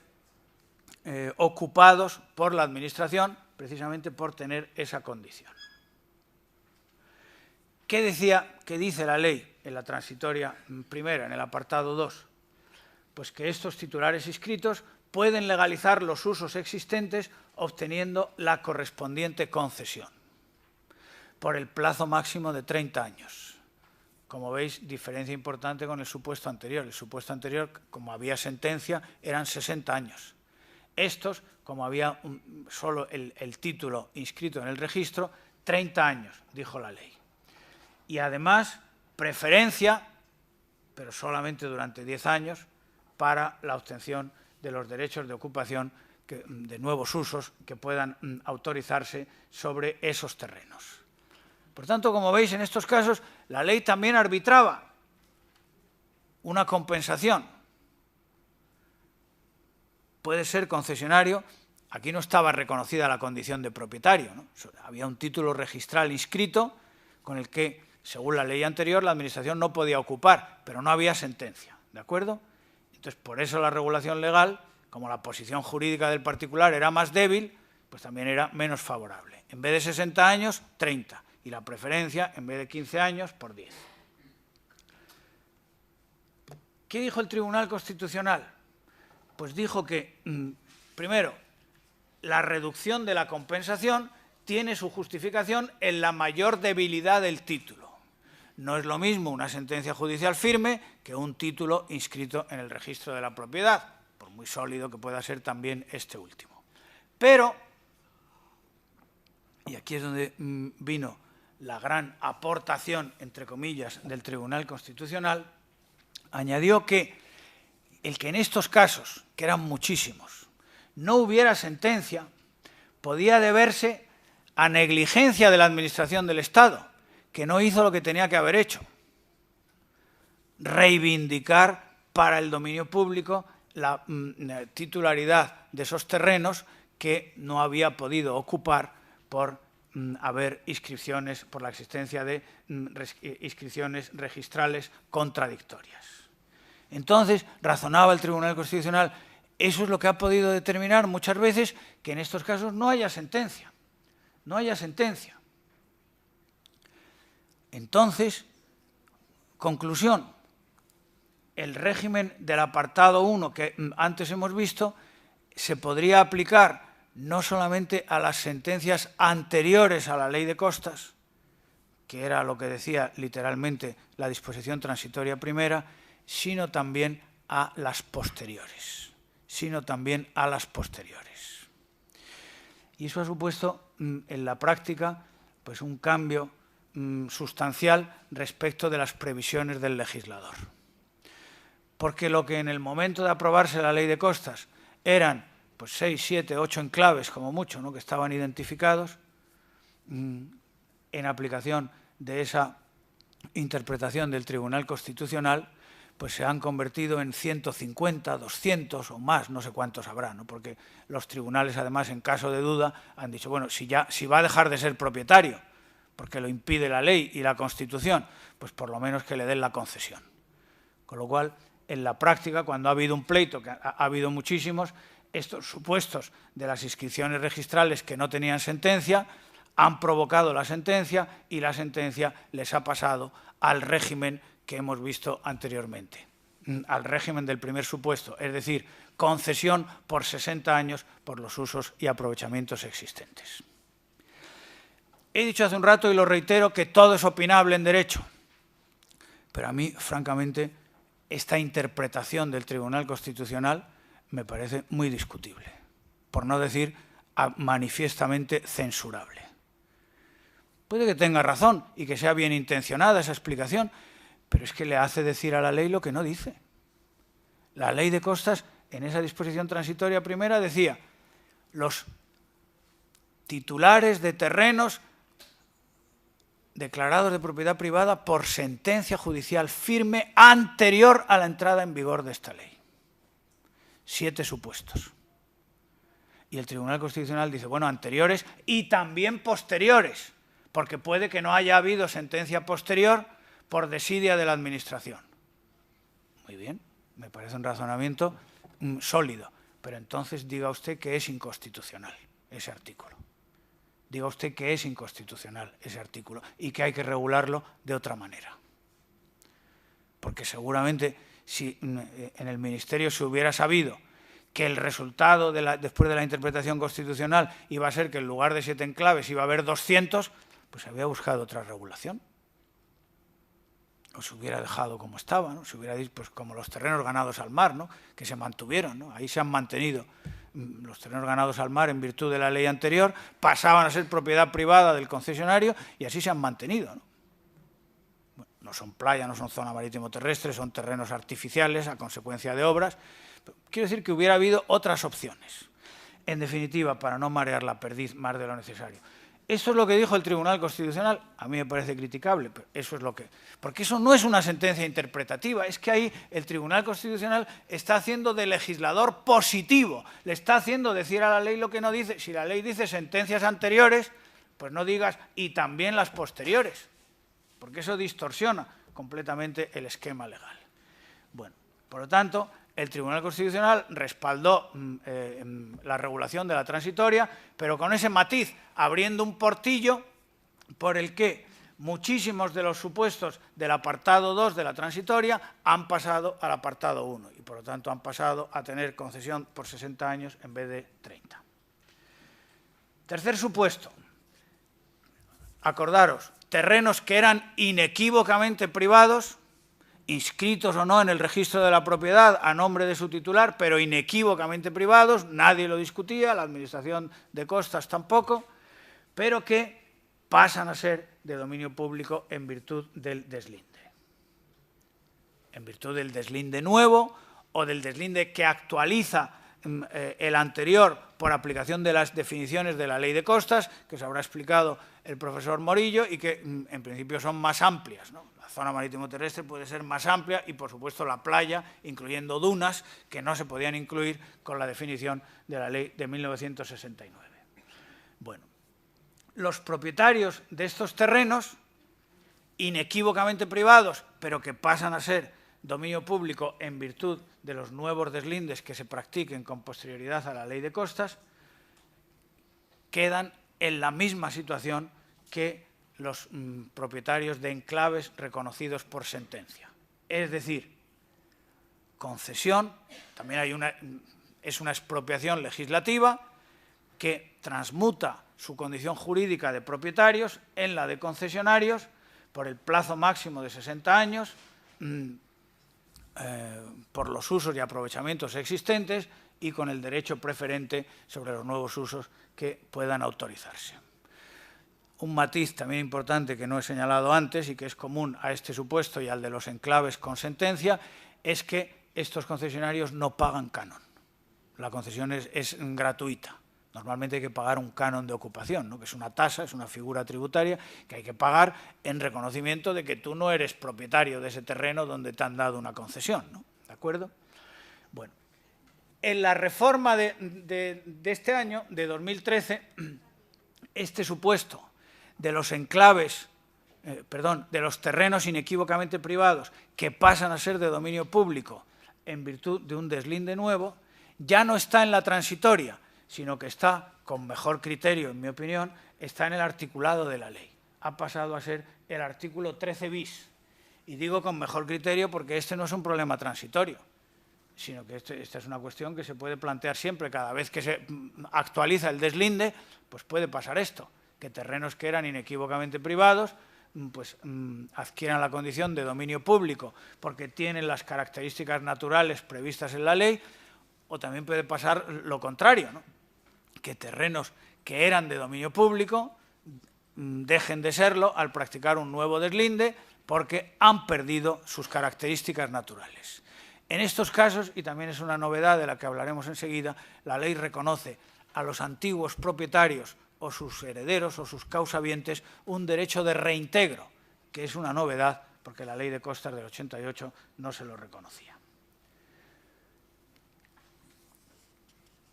ocupados por la Administración precisamente por tener esa condición. ¿Qué dice la ley en la transitoria primera, en el apartado 2? Pues que estos titulares inscritos pueden legalizar los usos existentes obteniendo la correspondiente concesión por el plazo máximo de 30 años. Como veis, diferencia importante con el supuesto anterior. El supuesto anterior, como había sentencia, eran 60 años. Estos, como había solo el título inscrito en el registro, 30 años, dijo la ley. Y además, preferencia, pero solamente durante 10 años, para la obtención de los derechos de ocupación de nuevos usos que puedan autorizarse sobre esos terrenos. Por tanto, como veis, en estos casos, la ley también arbitraba una compensación. Puede ser concesionario, aquí no estaba reconocida la condición de propietario, ¿no? Había un título registral inscrito con el que, según la ley anterior, la Administración no podía ocupar, pero no había sentencia, ¿de acuerdo? Entonces, por eso la regulación legal, como la posición jurídica del particular era más débil, pues también era menos favorable. En vez de 60 años, 30. Y la preferencia, en vez de 15 años, por 10. ¿Qué dijo el Tribunal Constitucional? Pues dijo que, primero, la reducción de la compensación tiene su justificación en la mayor debilidad del título. No es lo mismo una sentencia judicial firme que un título inscrito en el registro de la propiedad, por muy sólido que pueda ser también este último. Pero, y aquí es donde vino la gran aportación, entre comillas, del Tribunal Constitucional, añadió que el que en estos casos, que eran muchísimos, no hubiera sentencia, podía deberse a negligencia de la Administración del Estado, que no hizo lo que tenía que haber hecho: reivindicar para el dominio público la titularidad de esos terrenos que no había podido ocupar por haber inscripciones, por la existencia de inscripciones registrales contradictorias. Entonces, razonaba el Tribunal Constitucional, eso es lo que ha podido determinar muchas veces que en estos casos no haya sentencia. No haya sentencia. Entonces, conclusión, el régimen del apartado 1 que antes hemos visto se podría aplicar no solamente a las sentencias anteriores a la ley de costas, que era lo que decía literalmente la disposición transitoria primera, sino también a las posteriores. Y eso ha supuesto en la práctica pues, un cambio sustancial respecto de las previsiones del legislador. Porque lo que en el momento de aprobarse la ley de costas eran pues 6, 7, 8 enclaves como mucho, ¿no?, que estaban identificados, en aplicación de esa interpretación del Tribunal Constitucional, pues se han convertido en 150, 200 o más, no sé cuántos habrá, ¿no? Porque los tribunales, además, en caso de duda, han dicho, bueno, si va a dejar de ser propietario, porque lo impide la ley y la Constitución, pues por lo menos que le den la concesión. Con lo cual, en la práctica, cuando ha habido un pleito, que ha habido muchísimos, estos supuestos de las inscripciones registrales que no tenían sentencia han provocado la sentencia y la sentencia les ha pasado al régimen que hemos visto anteriormente, al régimen del primer supuesto, es decir, concesión por 60 años por los usos y aprovechamientos existentes. He dicho hace un rato y lo reitero que todo es opinable en derecho, pero a mí, francamente, esta interpretación del Tribunal Constitucional me parece muy discutible, por no decir manifiestamente censurable. Puede que tenga razón y que sea bien intencionada esa explicación, pero es que le hace decir a la ley lo que no dice. La ley de costas, en esa disposición transitoria primera, decía los titulares de terrenos declarados de propiedad privada por sentencia judicial firme anterior a la entrada en vigor de esta ley. 7 supuestos. Y el Tribunal Constitucional dice, bueno, anteriores y también posteriores, porque puede que no haya habido sentencia posterior por desidia de la Administración. Muy bien, me parece un razonamiento sólido, pero entonces diga usted que es inconstitucional ese artículo. Diga usted que es inconstitucional ese artículo y que hay que regularlo de otra manera. Porque seguramente si en el Ministerio se hubiera sabido que el resultado después de la interpretación constitucional iba a ser que en lugar de 7 enclaves iba a haber 200, pues había buscado otra regulación. O se hubiera dejado como estaba, ¿no? Se hubiera dicho, pues como los terrenos ganados al mar, ¿no?, que se mantuvieron, ¿no? Ahí se han mantenido. Los terrenos ganados al mar en virtud de la ley anterior pasaban a ser propiedad privada del concesionario y así se han mantenido, ¿no? Bueno, no son playa, no son zona marítimo terrestre, son terrenos artificiales a consecuencia de obras. Quiero decir que hubiera habido otras opciones. En definitiva, para no marear la perdiz más de lo necesario. Eso es lo que dijo el Tribunal Constitucional. A mí me parece criticable, pero eso es lo que... Porque eso no es una sentencia interpretativa, es que ahí el Tribunal Constitucional está haciendo de legislador positivo, le está haciendo decir a la ley lo que no dice. Si la ley dice sentencias anteriores, pues no digas y también las posteriores, porque eso distorsiona completamente el esquema legal. Bueno, por lo tanto, el Tribunal Constitucional respaldó la regulación de la transitoria, pero con ese matiz, abriendo un portillo por el que muchísimos de los supuestos del apartado 2 de la transitoria han pasado al apartado 1 y, por lo tanto, han pasado a tener concesión por 60 años en vez de 30. Tercer supuesto. Acordaros, terrenos que eran inequívocamente privados, inscritos o no en el registro de la propiedad a nombre de su titular, pero inequívocamente privados, nadie lo discutía, la Administración de Costas tampoco, pero que pasan a ser de dominio público en virtud del deslinde. En virtud del deslinde nuevo o del deslinde que actualiza el anterior por aplicación de las definiciones de la Ley de Costas, que os habrá explicado el profesor Morillo y que en principio son más amplias, ¿no? La zona marítimo terrestre puede ser más amplia y, por supuesto, la playa, incluyendo dunas, que no se podían incluir con la definición de la ley de 1969. Bueno, los propietarios de estos terrenos, inequívocamente privados, pero que pasan a ser dominio público en virtud de los nuevos deslindes que se practiquen con posterioridad a la ley de costas, quedan en la misma situación que los propietarios de enclaves reconocidos por sentencia. Es decir, concesión, también es una expropiación legislativa que transmuta su condición jurídica de propietarios en la de concesionarios por el plazo máximo de 60 años, por los usos y aprovechamientos existentes y con el derecho preferente sobre los nuevos usos que puedan autorizarse. Un matiz también importante que no he señalado antes y que es común a este supuesto y al de los enclaves con sentencia es que estos concesionarios no pagan canon. La concesión es gratuita. Normalmente hay que pagar un canon de ocupación, ¿no? Que es una tasa, es una figura tributaria que hay que pagar en reconocimiento de que tú no eres propietario de ese terreno donde te han dado una concesión, ¿no? ¿De acuerdo? Bueno, en la reforma de este año, de 2013, este supuesto de los enclaves, de los terrenos inequívocamente privados que pasan a ser de dominio público en virtud de un deslinde nuevo, ya no está en la transitoria, sino que está, con mejor criterio, en mi opinión, está en el articulado de la ley. Ha pasado a ser el artículo 13 bis. Y digo con mejor criterio porque este no es un problema transitorio, sino que esta es una cuestión que se puede plantear siempre. Cada vez que se actualiza el deslinde, pues puede pasar esto, que terrenos que eran inequívocamente privados pues adquieran la condición de dominio público porque tienen las características naturales previstas en la ley, o también puede pasar lo contrario, ¿no? Que terrenos que eran de dominio público dejen de serlo al practicar un nuevo deslinde porque han perdido sus características naturales. En estos casos, y también es una novedad de la que hablaremos enseguida, la ley reconoce a los antiguos propietarios o sus herederos o sus causavientes un derecho de reintegro, que es una novedad porque la ley de costas del 88 no se lo reconocía.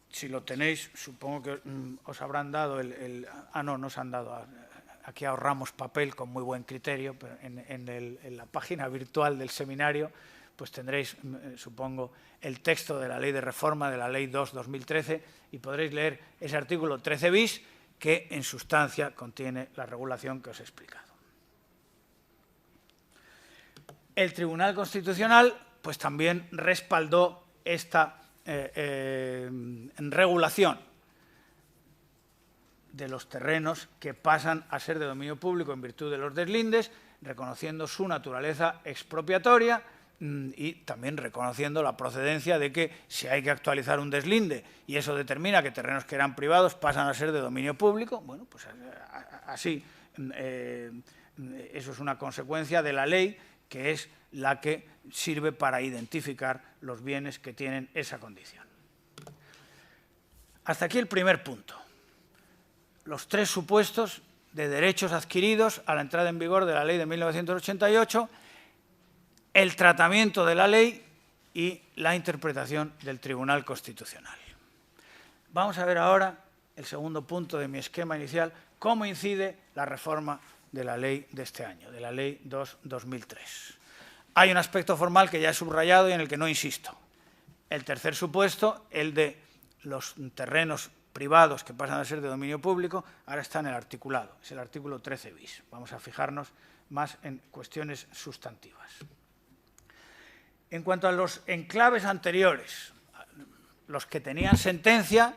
Si lo tenéis, supongo que os habrán dado no os han dado. Aquí ahorramos papel con muy buen criterio, pero en la página virtual del seminario pues tendréis, supongo, el texto de la ley de reforma de la ley 2/2013 y podréis leer ese artículo 13 bis que en sustancia contiene la regulación que os he explicado. El Tribunal Constitucional pues también respaldó esta regulación de los terrenos que pasan a ser de dominio público en virtud de los deslindes, reconociendo su naturaleza expropiatoria y también reconociendo la procedencia de que si hay que actualizar un deslinde y eso determina que terrenos que eran privados pasan a ser de dominio público, bueno, pues así eso es una consecuencia de la ley que es la que sirve para identificar los bienes que tienen esa condición. Hasta aquí el primer punto. Los tres supuestos de derechos adquiridos a la entrada en vigor de la ley de 1988, el tratamiento de la ley y la interpretación del Tribunal Constitucional. Vamos a ver ahora el segundo punto de mi esquema inicial, cómo incide la reforma de la ley de este año, de la ley 2/2003. Hay un aspecto formal que ya he subrayado y en el que no insisto. El tercer supuesto, el de los terrenos privados que pasan a ser de dominio público, ahora está en el articulado, es el artículo 13 bis. Vamos a fijarnos más en cuestiones sustantivas. En cuanto a los enclaves anteriores, los que tenían sentencia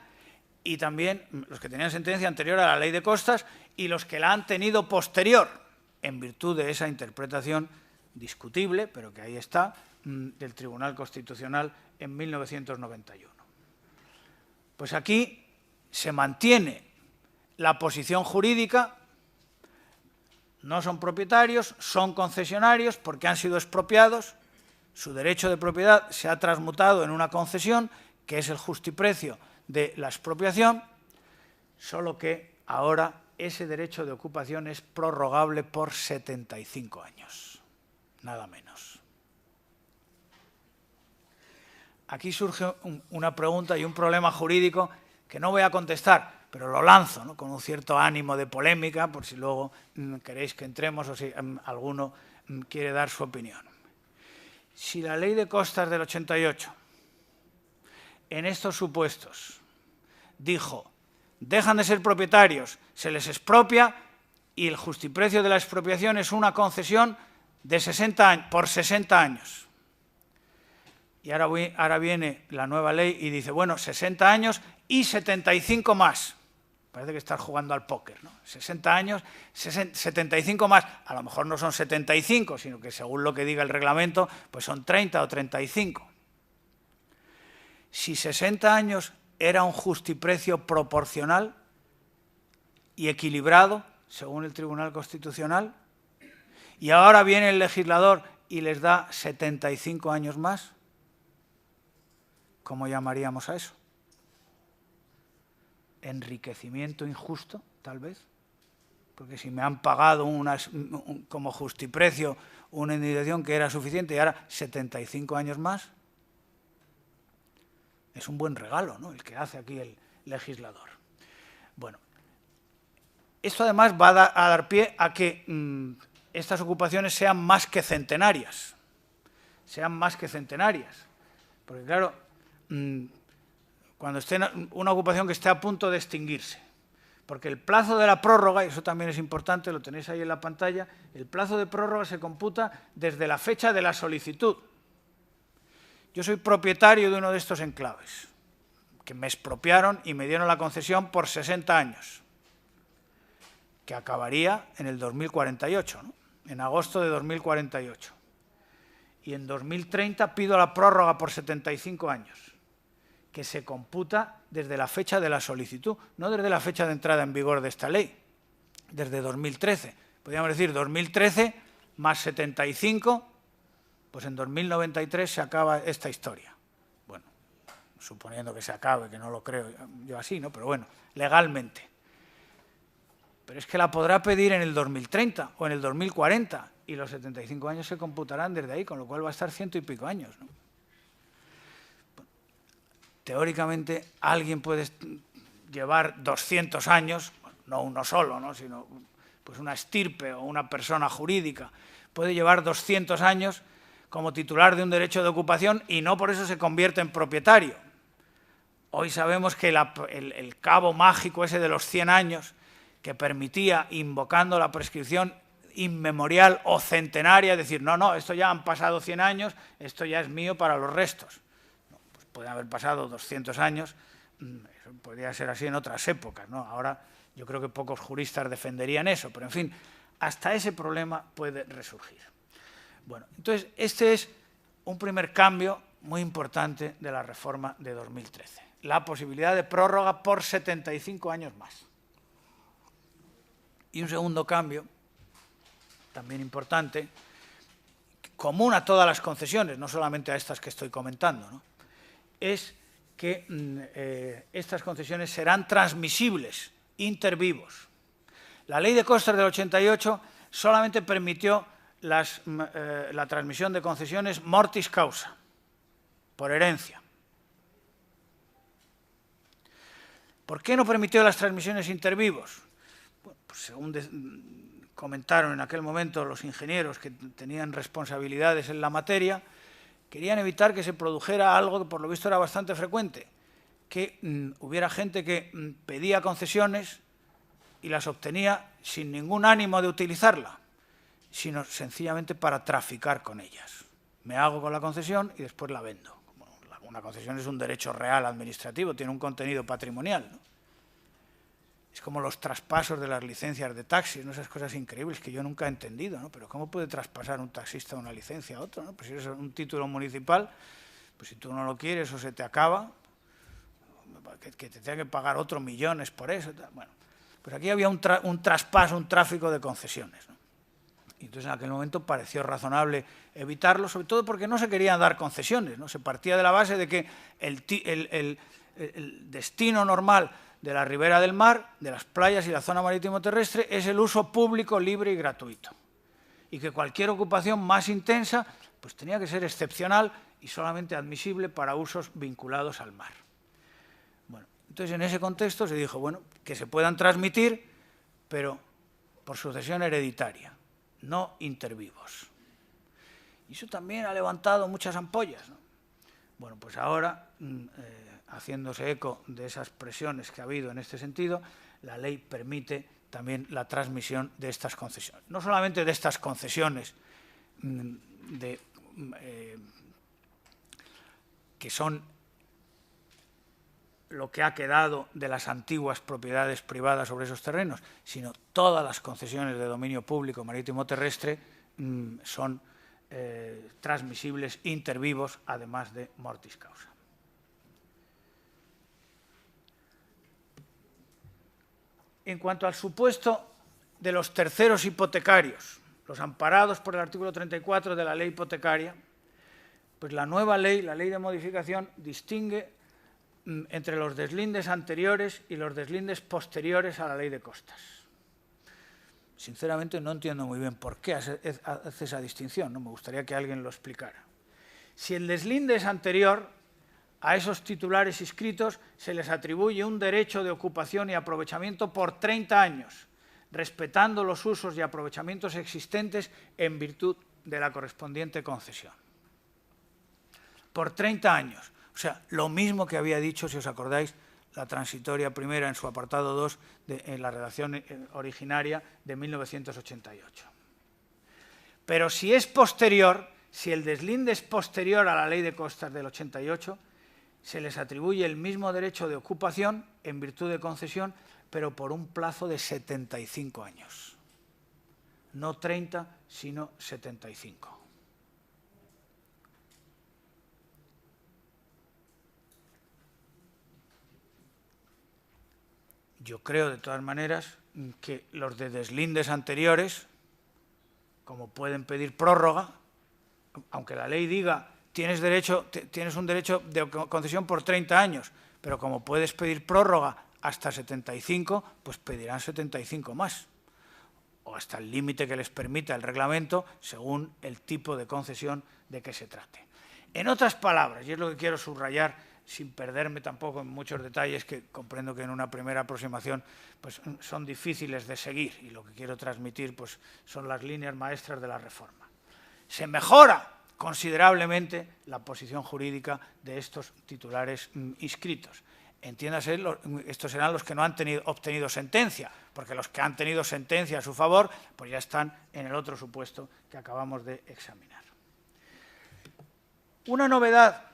y también los que tenían sentencia anterior a la ley de costas y los que la han tenido posterior, en virtud de esa interpretación discutible, pero que ahí está, del Tribunal Constitucional en 1991. Pues aquí se mantiene la posición jurídica, no son propietarios, son concesionarios porque han sido expropiados, su derecho de propiedad se ha transmutado en una concesión, que es el justiprecio de la expropiación, solo que ahora ese derecho de ocupación es prorrogable por 75 años, nada menos. Aquí surge una pregunta y un problema jurídico que no voy a contestar, pero lo lanzo, ¿no?, con un cierto ánimo de polémica, por si luego queréis que entremos o si alguno quiere dar su opinión. Si la ley de costas del 88, en estos supuestos, dijo, dejan de ser propietarios, se les expropia y el justiprecio de la expropiación es una concesión de 60 años, por 60 años. Y ahora viene la nueva ley y dice, bueno, 60 años y 75 más. Parece que estás jugando al póker, ¿no? 60 años, 75 más. A lo mejor no son 75, sino que según lo que diga el reglamento, pues son 30 o 35. Si 60 años era un justiprecio proporcional y equilibrado, según el Tribunal Constitucional, y ahora viene el legislador y les da 75 años más, ¿cómo llamaríamos a eso? ¿Enriquecimiento injusto, tal vez? Porque si me han pagado como justiprecio una indemnización que era suficiente y ahora 75 años más, es un buen regalo, ¿no?, el que hace aquí el legislador. Bueno, esto además va a dar pie a que estas ocupaciones sean más que centenarias. Sean más que centenarias. Porque claro, cuando esté una ocupación que esté a punto de extinguirse, porque el plazo de la prórroga, y eso también es importante, lo tenéis ahí en la pantalla, el plazo de prórroga se computa desde la fecha de la solicitud. Yo soy propietario de uno de estos enclaves, que me expropiaron y me dieron la concesión por 60 años, que acabaría en el 2048, ¿no?, en agosto de 2048. Y en 2030 pido la prórroga por 75 años, que se computa desde la fecha de la solicitud, no desde la fecha de entrada en vigor de esta ley, desde 2013. Podríamos decir 2013 más 75, pues en 2093 se acaba esta historia. Bueno, suponiendo que se acabe, que no lo creo yo así, ¿no?, pero bueno, legalmente. Pero es que la podrá pedir en el 2030 o en el 2040 y los 75 años se computarán desde ahí, con lo cual va a estar 100 y pico años, ¿no? Teóricamente alguien puede llevar 200 años, no uno solo, ¿no?, sino pues una estirpe o una persona jurídica, puede llevar 200 años como titular de un derecho de ocupación y no por eso se convierte en propietario. Hoy sabemos que el cabo mágico ese de los 100 años que permitía, invocando la prescripción inmemorial o centenaria, decir, no, esto ya han pasado 100 años, esto ya es mío para los restos. No, pues pueden haber pasado 200 años, eso podría ser así en otras épocas, ¿no? Ahora yo creo que pocos juristas defenderían eso, pero en fin, hasta ese problema puede resurgir. Bueno, entonces este es un primer cambio muy importante de la reforma de 2013, la posibilidad de prórroga por 75 años más. Y un segundo cambio, también importante, común a todas las concesiones, no solamente a estas que estoy comentando, ¿no?, es que estas concesiones serán transmisibles inter vivos. La ley de costas del 88 solamente permitió la transmisión de concesiones mortis causa, por herencia. ¿Por qué no permitió las transmisiones inter vivos? Pues según comentaron en aquel momento los ingenieros que tenían responsabilidades en la materia, querían evitar que se produjera algo que por lo visto era bastante frecuente, que hubiera gente que pedía concesiones y las obtenía sin ningún ánimo de utilizarla, sino sencillamente para traficar con ellas. Me hago con la concesión y después la vendo. Una concesión es un derecho real administrativo, tiene un contenido patrimonial, ¿no? Es como los traspasos de las licencias de taxis, ¿no?, esas cosas increíbles que yo nunca he entendido, ¿no? Pero ¿cómo puede traspasar un taxista una licencia a otro, ¿no? Pues si eres un título municipal, pues si tú no lo quieres o se te acaba, que te tenga que pagar otros millones por eso. Bueno, pues aquí había un traspaso, un tráfico de concesiones, ¿no? Y entonces en aquel momento pareció razonable evitarlo, sobre todo porque no se querían dar concesiones, ¿no? Se partía de la base de que el destino normal de la ribera del mar, de las playas y la zona marítimo terrestre es el uso público, libre y gratuito. Y que cualquier ocupación más intensa pues tenía que ser excepcional y solamente admisible para usos vinculados al mar. Bueno, Entonces, en ese contexto se dijo, bueno, que se puedan transmitir, pero por sucesión hereditaria, no intervivos. Y eso también ha levantado muchas ampollas, ¿no? Bueno, pues ahora, haciéndose eco de esas presiones que ha habido en este sentido, la ley permite también la transmisión de estas concesiones. No solamente de estas concesiones que son lo que ha quedado de las antiguas propiedades privadas sobre esos terrenos, sino todas las concesiones de dominio público marítimo terrestre son transmisibles inter vivos, además de mortis causa. En cuanto al supuesto de los terceros hipotecarios, los amparados por el artículo 34 de la ley hipotecaria, pues la nueva ley, la ley de modificación, distingue entre los deslindes anteriores y los deslindes posteriores a la ley de costas. Sinceramente no entiendo muy bien por qué hace esa distinción, ¿no? Me gustaría que alguien lo explicara. Si el deslinde es anterior, a esos titulares inscritos se les atribuye un derecho de ocupación y aprovechamiento por 30 años, respetando los usos y aprovechamientos existentes en virtud de la correspondiente concesión. Por 30 años. O sea, lo mismo que había dicho, si os acordáis, la transitoria primera en su apartado 2 en la redacción originaria de 1988. Pero si es posterior, si el deslinde es posterior a la ley de costas del 88, se les atribuye el mismo derecho de ocupación en virtud de concesión, pero por un plazo de 75 años. No 30, sino 75. Yo creo, de todas maneras, que los de deslindes anteriores, como pueden pedir prórroga, aunque la ley diga tienes un derecho de concesión por 30 años, pero como puedes pedir prórroga hasta 75, pues pedirán 75 más, o hasta el límite que les permita el reglamento, según el tipo de concesión de que se trate. En otras palabras, y es lo que quiero subrayar, sin perderme tampoco en muchos detalles que comprendo que en una primera aproximación pues, son difíciles de seguir, y lo que quiero transmitir pues, son las líneas maestras de la reforma. Se mejora considerablemente la posición jurídica de estos titulares inscritos. Entiéndase, estos serán los que no han obtenido sentencia, porque los que han tenido sentencia a su favor pues ya están en el otro supuesto que acabamos de examinar. Una novedad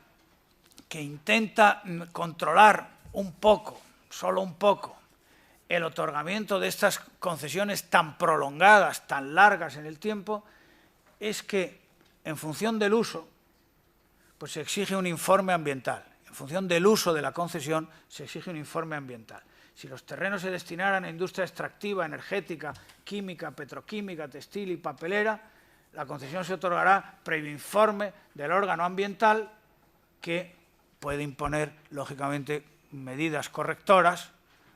que intenta controlar un poco, solo un poco, el otorgamiento de estas concesiones tan prolongadas, tan largas en el tiempo, es que en función del uso, pues se exige un informe ambiental. En función del uso de la concesión, se exige un informe ambiental. Si los terrenos se destinaran a industria extractiva, energética, química, petroquímica, textil y papelera, la concesión se otorgará previo informe del órgano ambiental que puede imponer, lógicamente, medidas correctoras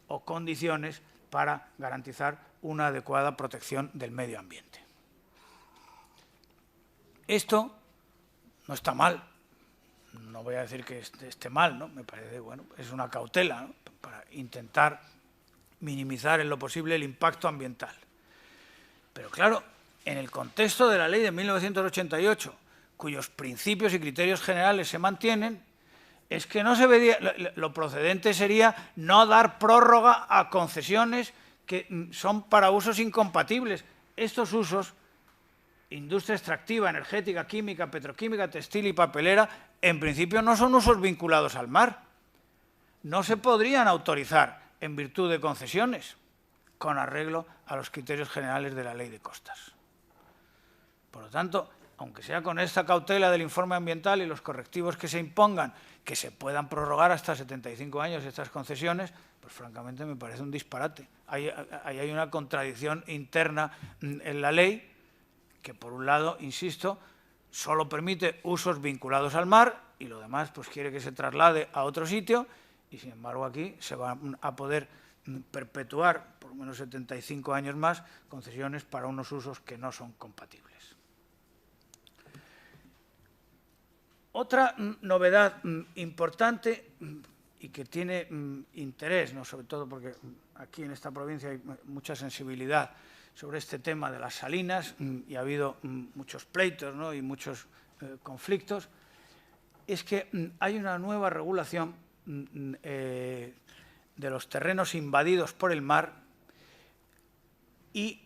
o condiciones para garantizar una adecuada protección del medio ambiente. Esto no está mal, no voy a decir que esté mal, ¿no? Me parece, bueno, es una cautela, ¿no? Para intentar minimizar en lo posible el impacto ambiental. Pero claro, en el contexto de la ley de 1988, cuyos principios y criterios generales se mantienen, es que no se vería, lo procedente sería no dar prórroga a concesiones que son para usos incompatibles. Estos usos, industria extractiva, energética, química, petroquímica, textil y papelera, en principio no son usos vinculados al mar. No se podrían autorizar en virtud de concesiones con arreglo a los criterios generales de la ley de costas. Por lo tanto, aunque sea con esta cautela del informe ambiental y los correctivos que se impongan, que se puedan prorrogar hasta 75 años estas concesiones, pues francamente me parece un disparate. Ahí hay una contradicción interna en la ley que, por un lado, insisto, solo permite usos vinculados al mar y lo demás pues quiere que se traslade a otro sitio y, sin embargo, aquí se van a poder perpetuar por lo menos 75 años más concesiones para unos usos que no son compatibles. Otra novedad importante y que tiene interés, ¿no? Sobre todo porque aquí en esta provincia hay mucha sensibilidad sobre este tema de las salinas y ha habido muchos pleitos, ¿no? Y muchos conflictos, es que hay una nueva regulación de los terrenos invadidos por el mar y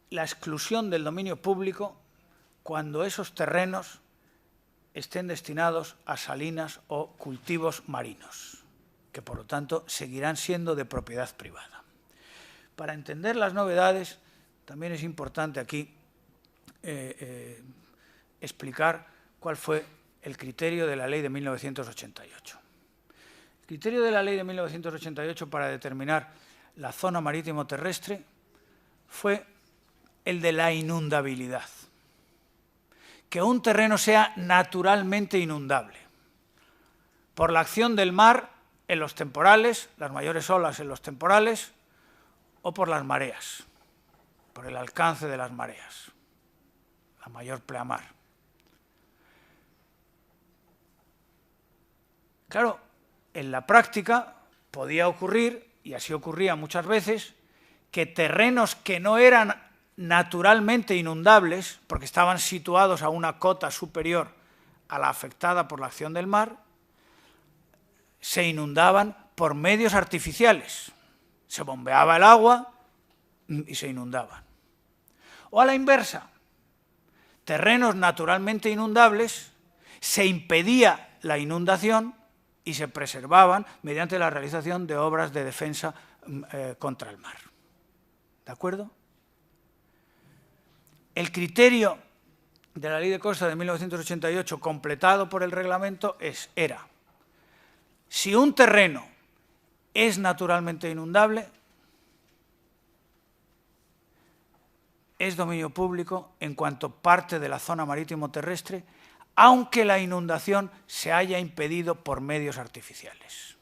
la exclusión del dominio público cuando esos terrenos estén destinados a salinas o cultivos marinos, que por lo tanto seguirán siendo de propiedad privada. Para entender las novedades, también es importante aquí explicar cuál fue el criterio de la ley de 1988. El criterio de la ley de 1988 para determinar la zona marítimo-terrestre fue el de la inundabilidad. Que un terreno sea naturalmente inundable por la acción del mar en los temporales, las mayores olas en los temporales, o por las mareas, por el alcance de las mareas, la mayor pleamar. Claro, en la práctica podía ocurrir, y así ocurría muchas veces, que terrenos que no eran naturalmente inundables, porque estaban situados a una cota superior a la afectada por la acción del mar, se inundaban por medios artificiales. Se bombeaba el agua y se inundaban. O a la inversa, terrenos naturalmente inundables, se impedía la inundación y se preservaban mediante la realización de obras de defensa contra el mar. ¿De acuerdo? El criterio de la Ley de Costa de 1988, completado por el reglamento, era: si un terreno es naturalmente inundable, es dominio público en cuanto parte de la zona marítimo-terrestre, aunque la inundación se haya impedido por medios artificiales.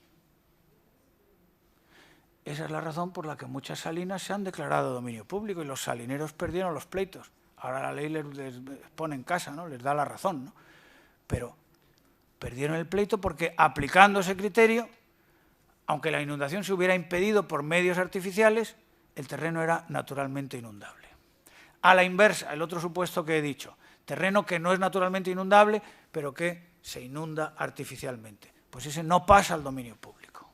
Esa es la razón por la que muchas salinas se han declarado dominio público y los salineros perdieron los pleitos. Ahora la ley les pone en casa, ¿no? Les da la razón, ¿no? Pero perdieron el pleito porque, aplicando ese criterio, aunque la inundación se hubiera impedido por medios artificiales, el terreno era naturalmente inundable. A la inversa, el otro supuesto que he dicho, terreno que no es naturalmente inundable, pero que se inunda artificialmente. Pues ese no pasa al dominio público.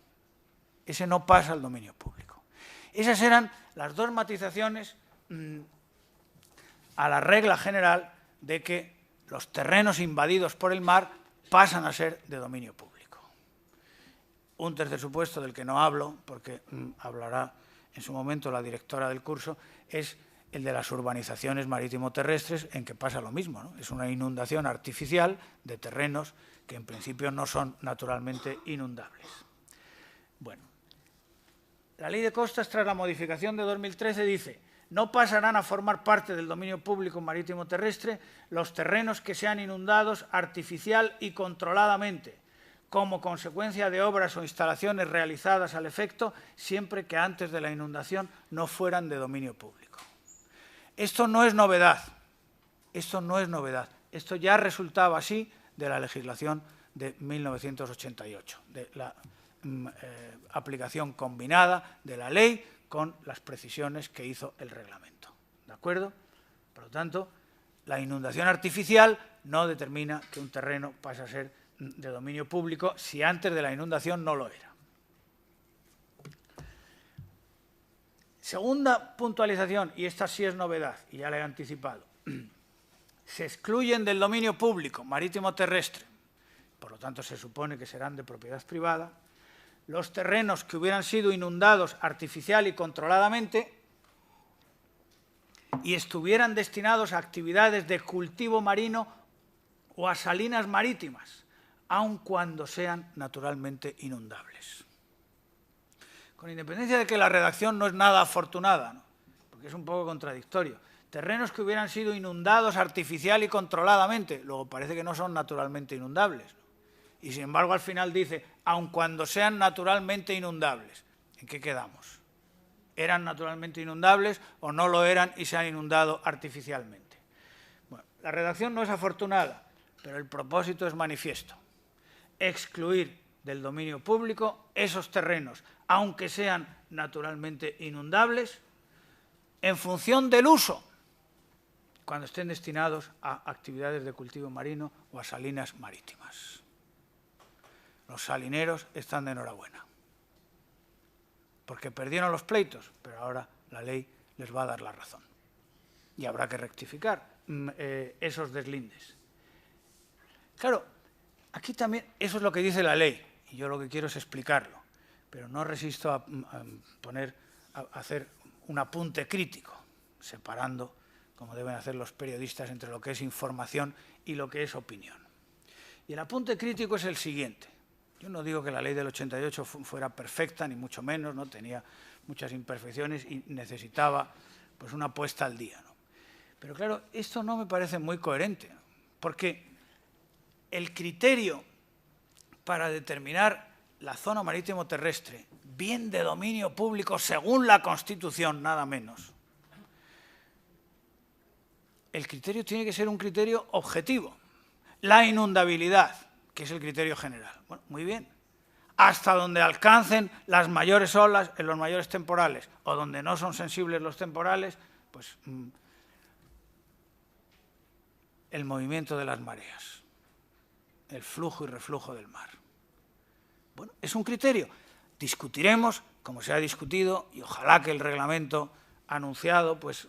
Ese no pasa al dominio público. Esas eran las dos matizaciones a la regla general de que los terrenos invadidos por el mar pasan a ser de dominio público. Un tercer supuesto del que no hablo, porque hablará en su momento la directora del curso, es el de las urbanizaciones marítimo-terrestres, en que pasa lo mismo, ¿no? Es una inundación artificial de terrenos que en principio no son naturalmente inundables. Bueno, la Ley de Costas, tras la modificación de 2013, dice: no pasarán a formar parte del dominio público marítimo-terrestre los terrenos que sean inundados artificial y controladamente, como consecuencia de obras o instalaciones realizadas al efecto, siempre que antes de la inundación no fueran de dominio público. Esto no es novedad, esto no es novedad. Esto ya resultaba así de la legislación de 1988, de la aplicación combinada de la ley con las precisiones que hizo el reglamento. ¿De acuerdo? Por lo tanto, la inundación artificial no determina que un terreno pase a ser de dominio público si antes de la inundación no lo era. Segunda puntualización, y esta sí es novedad, y ya la he anticipado. Se excluyen del dominio público marítimo-terrestre, por lo tanto se supone que serán de propiedad privada, los terrenos que hubieran sido inundados artificial y controladamente y estuvieran destinados a actividades de cultivo marino o a salinas marítimas, aun cuando sean naturalmente inundables. Con independencia de que la redacción no es nada afortunada, ¿no? Porque es un poco contradictorio. Terrenos que hubieran sido inundados artificial y controladamente, luego parece que no son naturalmente inundables, ¿no? Y sin embargo al final dice, aun cuando sean naturalmente inundables. ¿En qué quedamos? ¿Eran naturalmente inundables o no lo eran y se han inundado artificialmente? Bueno, la redacción no es afortunada, pero el propósito es manifiesto. Excluir del dominio público esos terrenos, aunque sean naturalmente inundables, en función del uso, cuando estén destinados a actividades de cultivo marino o a salinas marítimas. Los salineros están de enhorabuena, porque perdieron los pleitos, pero ahora la ley les va a dar la razón. Y habrá que rectificar esos deslindes. Claro, aquí también eso es lo que dice la ley, y yo lo que quiero es explicarlo, pero no resisto a hacer un apunte crítico, separando, como deben hacer los periodistas, entre lo que es información y lo que es opinión. Y el apunte crítico es el siguiente. Yo no digo que la ley del 88 fuera perfecta, ni mucho menos, ¿no? Tenía muchas imperfecciones y necesitaba pues, una puesta al día, ¿no? Pero claro, esto no me parece muy coherente, ¿no? Porque el criterio para determinar la zona marítimo terrestre, bien de dominio público según la Constitución, nada menos, el criterio tiene que ser un criterio objetivo. La inundabilidad, que es el criterio general. Bueno, muy bien. Hasta donde alcancen las mayores olas en los mayores temporales o donde no son sensibles los temporales, pues el movimiento de las mareas, el flujo y reflujo del mar. Bueno, es un criterio. Discutiremos, como se ha discutido, y ojalá que el reglamento anunciado pues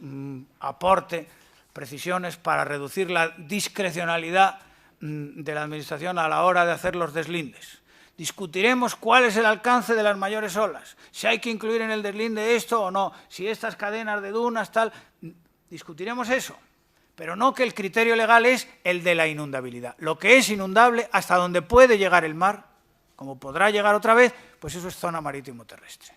aporte precisiones para reducir la discrecionalidad de la Administración a la hora de hacer los deslindes. Discutiremos cuál es el alcance de las mayores olas, si hay que incluir en el deslinde esto o no, si estas cadenas de dunas, tal. Discutiremos eso, pero no que el criterio legal es el de la inundabilidad. Lo que es inundable, hasta donde puede llegar el mar, como podrá llegar otra vez, pues eso es zona marítimo terrestre.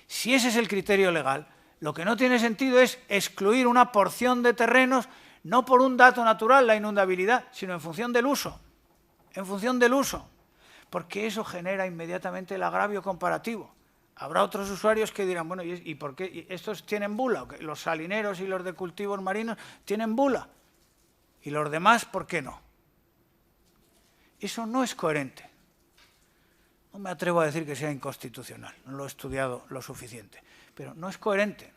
Si ese es el criterio legal, lo que no tiene sentido es excluir una porción de terrenos, no por un dato natural, la inundabilidad, sino en función del uso. En función del uso. Porque eso genera inmediatamente el agravio comparativo. Habrá otros usuarios que dirán, bueno, ¿y por qué estos tienen bula? Los salineros y los de cultivos marinos tienen bula. ¿Y los demás por qué no? Eso no es coherente. No me atrevo a decir que sea inconstitucional, no lo he estudiado lo suficiente, pero no es coherente.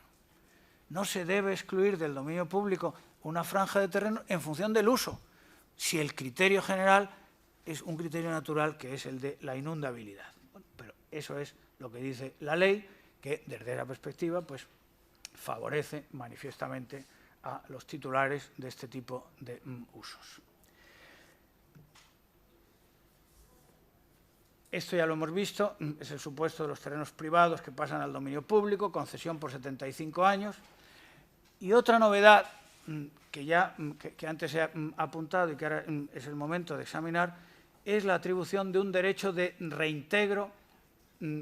No se debe excluir del dominio público una franja de terreno en función del uso, si el criterio general es un criterio natural que es el de la inundabilidad. Bueno, pero eso es lo que dice la ley, que desde esa perspectiva pues, favorece manifiestamente a los titulares de este tipo de usos. Esto ya lo hemos visto, es el supuesto de los terrenos privados que pasan al dominio público, concesión por 75 años. Y otra novedad que antes se ha apuntado y que ahora es el momento de examinar, es la atribución de un derecho de reintegro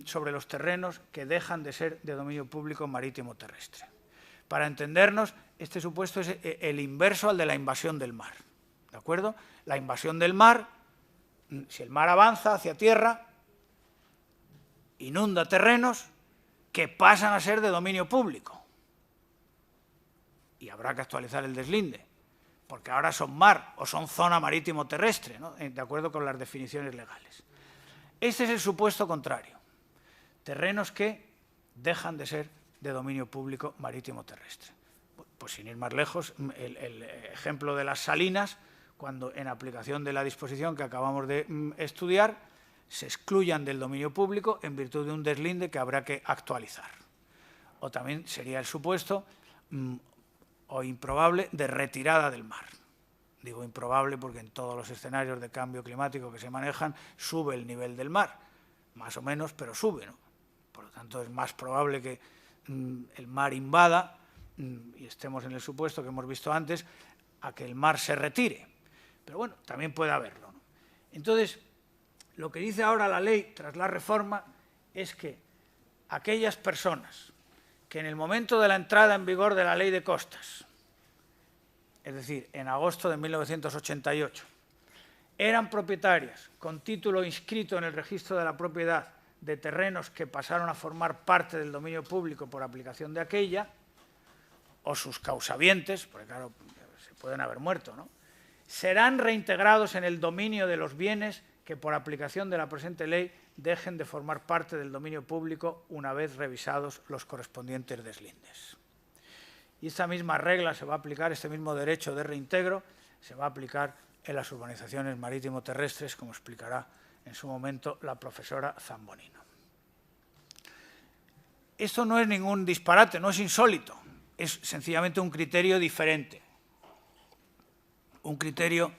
sobre los terrenos que dejan de ser de dominio público marítimo terrestre. Para entendernos, este supuesto es el inverso al de la invasión del mar. ¿De acuerdo? La invasión del mar, si el mar avanza hacia tierra, inunda terrenos que pasan a ser de dominio público. Y habrá que actualizar el deslinde, porque ahora son mar o son zona marítimo terrestre, ¿no? De acuerdo con las definiciones legales. Este es el supuesto contrario. Terrenos que dejan de ser de dominio público marítimo terrestre. Pues sin ir más lejos, el ejemplo de las salinas, cuando en aplicación de la disposición que acabamos de estudiar, se excluyan del dominio público en virtud de un deslinde que habrá que actualizar. O también sería el supuesto o improbable de retirada del mar. Digo improbable porque en todos los escenarios de cambio climático que se manejan sube el nivel del mar, más o menos, pero sube, ¿no? Por lo tanto, es más probable que el mar invada, y estemos en el supuesto que hemos visto antes, a que el mar se retire. Pero bueno, también puede haberlo, ¿no? Entonces, lo que dice ahora la ley tras la reforma es que aquellas personas que en el momento de la entrada en vigor de la Ley de Costas, es decir, en agosto de 1988, eran propietarias con título inscrito en el registro de la propiedad de terrenos que pasaron a formar parte del dominio público por aplicación de aquella, o sus causavientes, porque claro, se pueden haber muerto, ¿no?, serán reintegrados en el dominio de los bienes que por aplicación de la presente ley dejen de formar parte del dominio público una vez revisados los correspondientes deslindes. Y esta misma regla se va a aplicar, este mismo derecho de reintegro, se va a aplicar en las urbanizaciones marítimo-terrestres, como explicará en su momento la profesora Zambonino. Esto no es ningún disparate, no es insólito, es sencillamente un criterio diferente, un criterio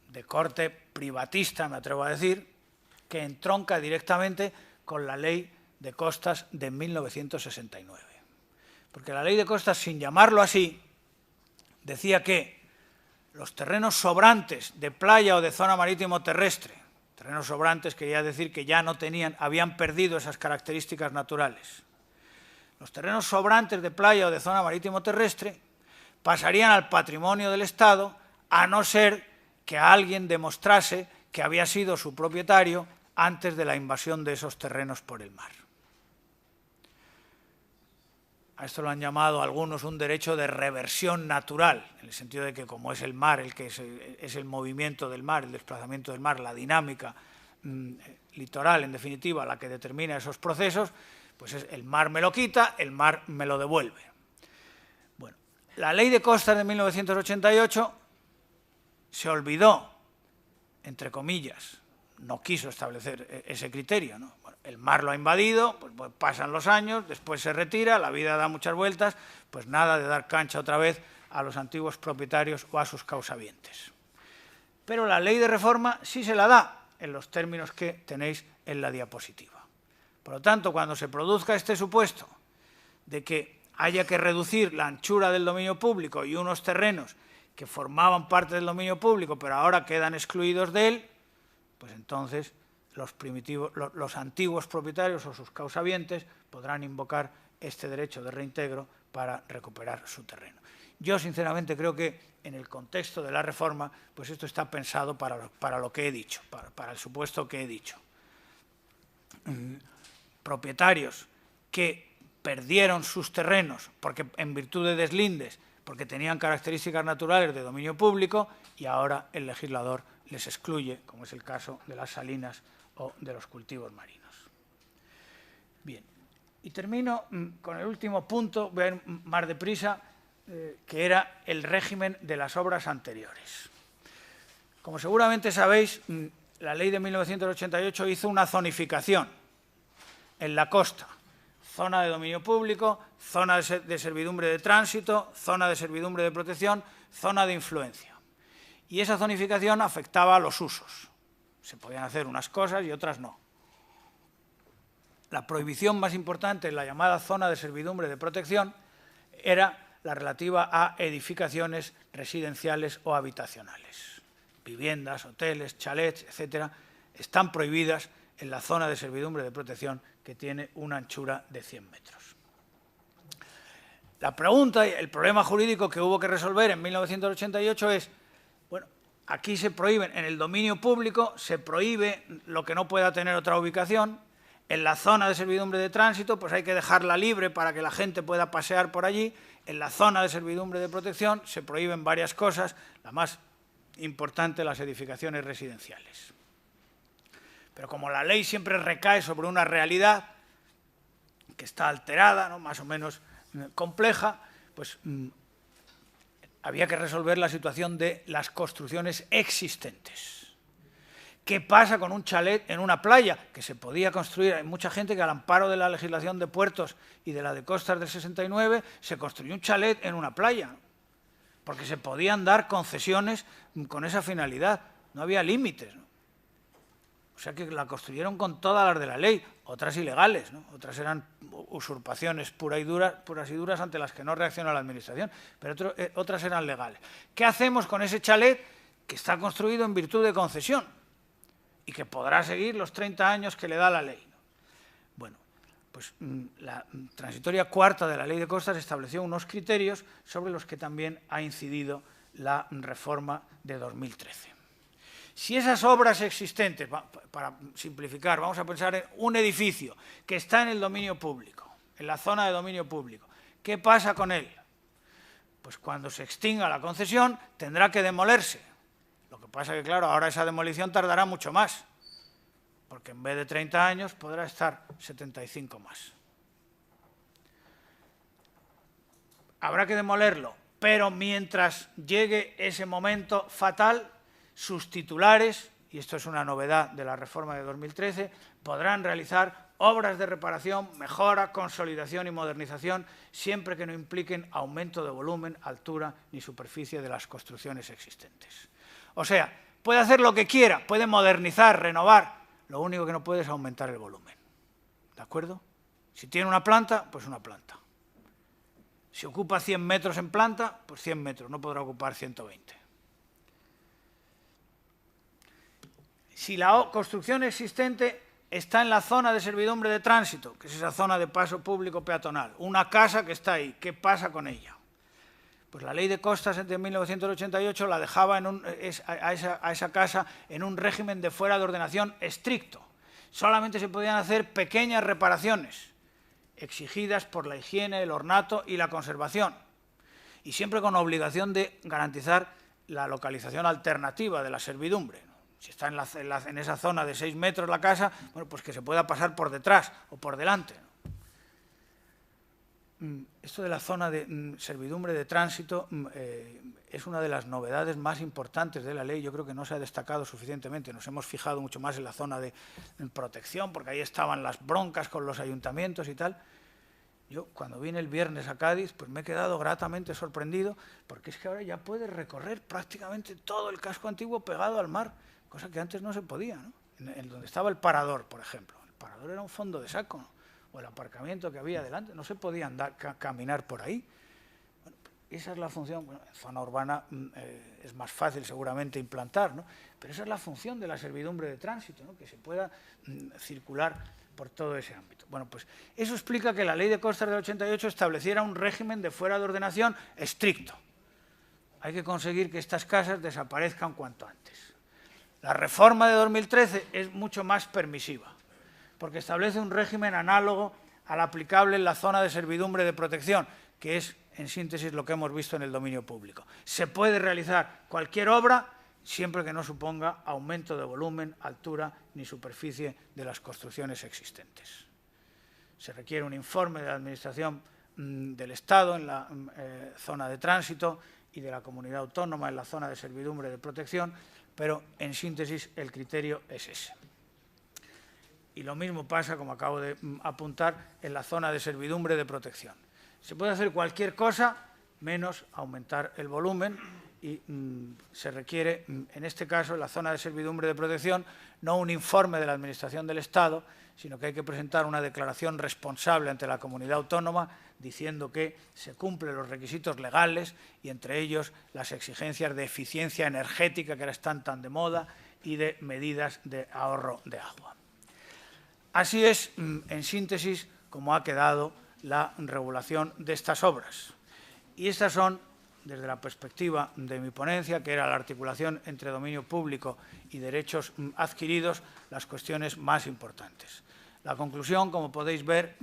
de corte privatista, me atrevo a decir, que entronca directamente con la Ley de Costas de 1969. Porque la Ley de Costas, sin llamarlo así, decía que los terrenos sobrantes de playa o de zona marítimo terrestre, terrenos sobrantes quería decir que ya no tenían, habían perdido esas características naturales. Los terrenos sobrantes de playa o de zona marítimo terrestre pasarían al patrimonio del Estado, a no ser que alguien demostrase que había sido su propietario antes de la invasión de esos terrenos por el mar. A esto lo han llamado algunos un derecho de reversión natural, en el sentido de que como es el mar, el que es el movimiento del mar, el desplazamiento del mar, la dinámica litoral, en definitiva, la que determina esos procesos, pues el mar me lo quita, el mar me lo devuelve. Bueno, la Ley de Costas de 1988 se olvidó, entre comillas, no quiso establecer ese criterio, ¿no? Bueno, el mar lo ha invadido, pues pasan los años, después se retira, la vida da muchas vueltas, pues nada de dar cancha otra vez a los antiguos propietarios o a sus causavientes. Pero la ley de reforma sí se la da en los términos que tenéis en la diapositiva. Por lo tanto, cuando se produzca este supuesto de que haya que reducir la anchura del dominio público y unos terrenos que formaban parte del dominio público pero ahora quedan excluidos de él, pues entonces los antiguos propietarios o sus causavientes podrán invocar este derecho de reintegro para recuperar su terreno. Yo, sinceramente, creo que en el contexto de la reforma, pues esto está pensado para lo que he dicho, para el supuesto que he dicho. Propietarios que perdieron sus terrenos porque en virtud de deslindes, porque tenían características naturales de dominio público y ahora el legislador les excluye, como es el caso de las salinas o de los cultivos marinos. Bien, y termino con el último punto, voy a ir más deprisa, que era el régimen de las obras anteriores. Como seguramente sabéis, la ley de 1988 hizo una zonificación en la costa, zona de dominio público, zona de servidumbre de tránsito, zona de servidumbre de protección, zona de influencia. Y esa zonificación afectaba a los usos. Se podían hacer unas cosas y otras no. La prohibición más importante en la llamada zona de servidumbre de protección era la relativa a edificaciones residenciales o habitacionales. Viviendas, hoteles, chalets, etcétera, están prohibidas en la zona de servidumbre de protección que tiene una anchura de 100 metros. La pregunta y el problema jurídico que hubo que resolver en 1988 es, bueno, aquí se prohíben, en el dominio público se prohíbe lo que no pueda tener otra ubicación, en la zona de servidumbre de tránsito pues hay que dejarla libre para que la gente pueda pasear por allí, en la zona de servidumbre de protección se prohíben varias cosas, la más importante, las edificaciones residenciales. Pero como la ley siempre recae sobre una realidad que está alterada, ¿no?, más o menos compleja, pues había que resolver la situación de las construcciones existentes. ¿Qué pasa con un chalet en una playa? Que se podía construir. Hay mucha gente que al amparo de la legislación de puertos y de la de costas del 69 se construyó un chalet en una playa, ¿no?, porque se podían dar concesiones con esa finalidad. No había límites, ¿no? O sea que la construyeron con todas las de la ley, otras ilegales, ¿no? Otras eran usurpaciones puras y duras ante las que no reacciona la Administración, pero otras eran legales. ¿Qué hacemos con ese chalet que está construido en virtud de concesión y que podrá seguir los 30 años que le da la ley? Bueno, pues la transitoria cuarta de la Ley de Costas estableció unos criterios sobre los que también ha incidido la reforma de 2013. Si esas obras existentes, para simplificar, vamos a pensar en un edificio que está en el dominio público, en la zona de dominio público, ¿qué pasa con él? Pues cuando se extinga la concesión tendrá que demolerse Lo que pasa es que, claro, ahora esa demolición tardará mucho más, porque en vez de 30 años podrá estar 75 más. Habrá que demolerlo, pero mientras llegue ese momento fatal, sus titulares, y esto es una novedad de la reforma de 2013, podrán realizar obras de reparación, mejora, consolidación y modernización, siempre que no impliquen aumento de volumen, altura ni superficie de las construcciones existentes. O sea, puede hacer lo que quiera, puede modernizar, renovar, lo único que no puede es aumentar el volumen. ¿De acuerdo? Si tiene una planta, pues una planta. Si ocupa 100 metros en planta, pues 100 metros, no podrá ocupar 120. Si la construcción existente está en la zona de servidumbre de tránsito, que es esa zona de paso público peatonal, una casa que está ahí, ¿qué pasa con ella? Pues la Ley de Costas de 1988 la dejaba a esa casa en un régimen de fuera de ordenación estricto. Solamente se podían hacer pequeñas reparaciones exigidas por la higiene, el ornato y la conservación, y siempre con obligación de garantizar la localización alternativa de la servidumbre. Si está en esa zona de 6 metros la casa, bueno, pues que se pueda pasar por detrás o por delante. Esto de la zona de servidumbre de tránsito es una de las novedades más importantes de la ley. Yo creo que no se ha destacado suficientemente. Nos hemos fijado mucho más en la zona de protección, porque ahí estaban las broncas con los ayuntamientos y tal. Yo, cuando vine el viernes a Cádiz, pues me he quedado gratamente sorprendido, porque es que ahora ya puedes recorrer prácticamente todo el casco antiguo pegado al mar, cosa que antes no se podía, ¿no? En donde estaba el parador, por ejemplo. El parador era un fondo de saco, ¿no? O el aparcamiento que había delante, no se podía andar, caminar por ahí. Bueno, esa es la función. Bueno, en zona urbana es más fácil seguramente implantar, ¿no? Pero esa es la función de la servidumbre de tránsito, ¿no? Que se pueda circular por todo ese ámbito. Bueno, pues eso explica que la Ley de Costas del 88 estableciera un régimen de fuera de ordenación estricto. Hay que conseguir que estas casas desaparezcan cuanto antes. La reforma de 2013 es mucho más permisiva, porque establece un régimen análogo al aplicable en la zona de servidumbre de protección, que es, en síntesis, lo que hemos visto en el dominio público. Se puede realizar cualquier obra siempre que no suponga aumento de volumen, altura ni superficie de las construcciones existentes. Se requiere un informe de la Administración del Estado en la zona de tránsito y de la comunidad autónoma en la zona de servidumbre de protección, pero, en síntesis, el criterio es ese. Y lo mismo pasa, como acabo de apuntar, en la zona de servidumbre de protección. Se puede hacer cualquier cosa menos aumentar el volumen y se requiere, en este caso, en la zona de servidumbre de protección, no un informe de la Administración del Estado, sino que hay que presentar una declaración responsable ante la comunidad autónoma diciendo que se cumplen los requisitos legales y, entre ellos, las exigencias de eficiencia energética que ahora están tan de moda y de medidas de ahorro de agua. Así es, en síntesis, como ha quedado la regulación de estas obras. Y estas son, desde la perspectiva de mi ponencia, que era la articulación entre dominio público y derechos adquiridos, las cuestiones más importantes. La conclusión, como podéis ver,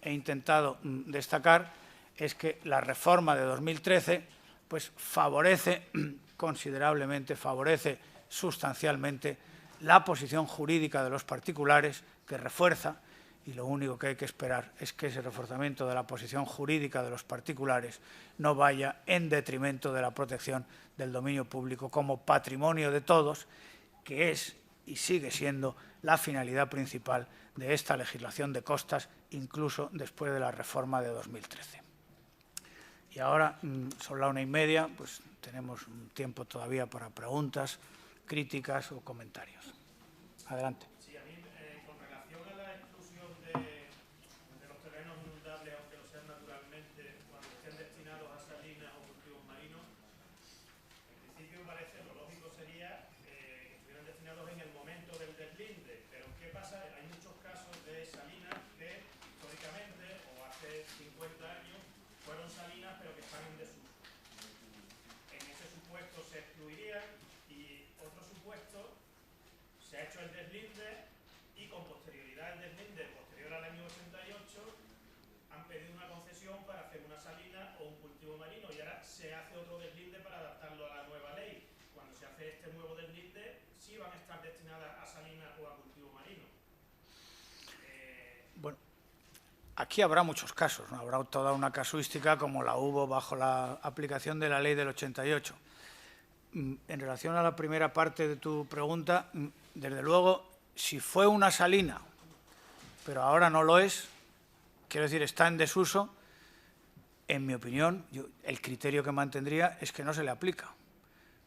he intentado destacar, es que la reforma de 2013 pues, favorece considerablemente, favorece sustancialmente la posición jurídica de los particulares, que refuerza, y lo único que hay que esperar es que ese reforzamiento de la posición jurídica de los particulares no vaya en detrimento de la protección del dominio público como patrimonio de todos, que es y sigue siendo la finalidad principal de esta legislación de costas, incluso después de la reforma de 2013. Y ahora, son las 1:30, pues tenemos un tiempo todavía para preguntas, críticas o comentarios. Adelante. Sí, a mí, con relación a la exclusión de los terrenos inundables, aunque lo sean naturalmente, cuando estén destinados a salinas o cultivos marinos, en principio parece lo lógico sería que estuvieran destinados en el momento del deslinde, pero ¿qué pasa? Hay muchos casos de salinas que históricamente, o hace 50 años, fueron salinas pero que están en desuso. En ese supuesto se excluirían y otro supuesto se ha hecho el deslinde y con posterioridad al deslinde, posterior al año 88, han pedido una concesión para hacer una salina o un cultivo marino y ahora se hace otro deslinde para adaptarlo a la nueva ley. Cuando se hace hace este nuevo deslinde sí van a estar destinadas a salinas o a cultivo marino. Bueno, aquí habrá muchos casos, ¿no? Habrá toda una casuística como la hubo bajo la aplicación de la ley del 88. En relación a la primera parte de tu pregunta, desde luego, si fue una salina, pero ahora no lo es, quiero decir, está en desuso, en mi opinión, el criterio que mantendría es que no se le aplica,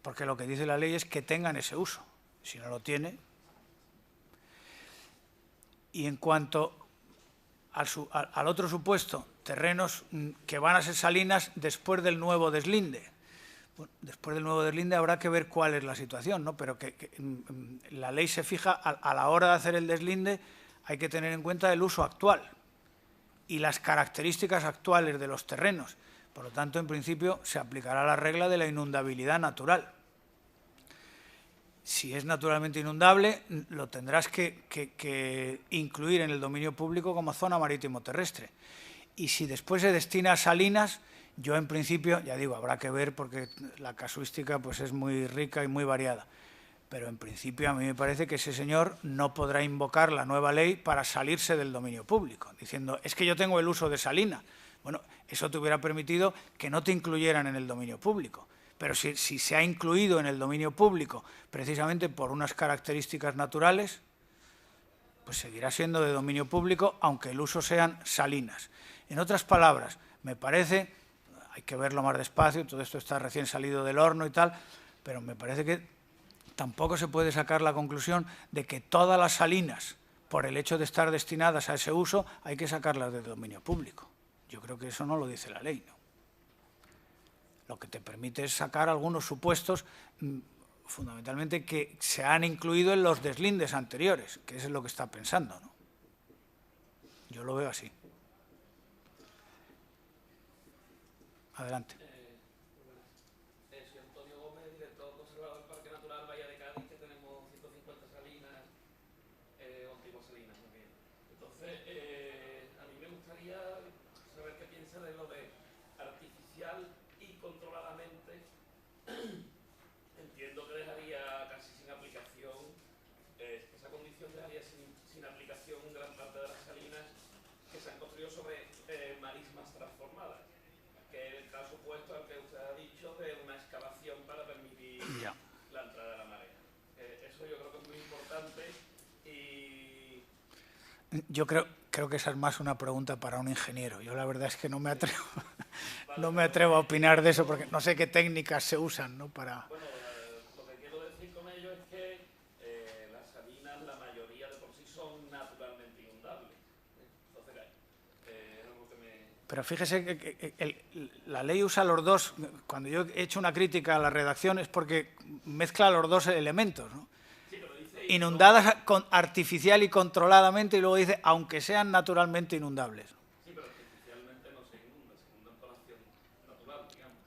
porque lo que dice la ley es que tengan ese uso. Si no lo tiene. Y en cuanto al otro supuesto, terrenos que van a ser salinas después del nuevo deslinde. Bueno, después del nuevo deslinde habrá que ver cuál es la situación, ¿no? Pero que la ley se fija a la hora de hacer el deslinde, hay que tener en cuenta el uso actual y las características actuales de los terrenos. Por lo tanto, en principio, se aplicará la regla de la inundabilidad natural. Si es naturalmente inundable, lo tendrás que incluir en el dominio público como zona marítimo terrestre. Y si después se destina a salinas, yo en principio, ya digo, habrá que ver porque la casuística pues, es muy rica y muy variada. Pero en principio a mí me parece que ese señor no podrá invocar la nueva ley para salirse del dominio público, diciendo, es que yo tengo el uso de salina. Bueno, eso te hubiera permitido que no te incluyeran en el dominio público. Pero si se ha incluido en el dominio público precisamente por unas características naturales, pues seguirá siendo de dominio público, aunque el uso sean salinas. En otras palabras, me parece, hay que verlo más despacio, todo esto está recién salido del horno y tal, pero me parece que tampoco se puede sacar la conclusión de que todas las salinas, por el hecho de estar destinadas a ese uso, hay que sacarlas del dominio público. Yo creo que eso no lo dice la ley, ¿no? Lo que te permite es sacar algunos supuestos, fundamentalmente, que se han incluido en los deslindes anteriores, que eso es lo que está pensando, ¿no? Yo lo veo así. Adelante. Soy Antonio Gómez, director conservador del Parque Natural Bahía de Cádiz, que tenemos 150 salinas, o antiguas salinas también. Entonces, a mí me gustaría saber qué piensa de lo de artificial y controladamente. Entiendo que dejaría casi sin aplicación, esa condición dejaría sin aplicación gran parte de las salinas que se han construido sobre marismas transformadas, que es el caso opuesto al que usted ha dicho de una excavación para permitir la entrada de la marea. Eso yo creo que es muy importante y... Yo creo que esa es más una pregunta para un ingeniero. Yo la verdad es que no me atrevo, no me atrevo a opinar de eso porque no sé qué técnicas se usan, ¿no? Para... Bueno, lo que quiero decir con ello es que las salinas, la mayoría de por sí son naturalmente inundables. Entonces, es algo que me... Pero fíjese que la ley usa los dos. Cuando yo he hecho una crítica a la redacción es porque mezcla los dos elementos, ¿no? Sí, pero dice... Inundadas artificial y controladamente, y luego dice, aunque sean naturalmente inundables. Sí, pero artificialmente no se inundan por acción natural, digamos.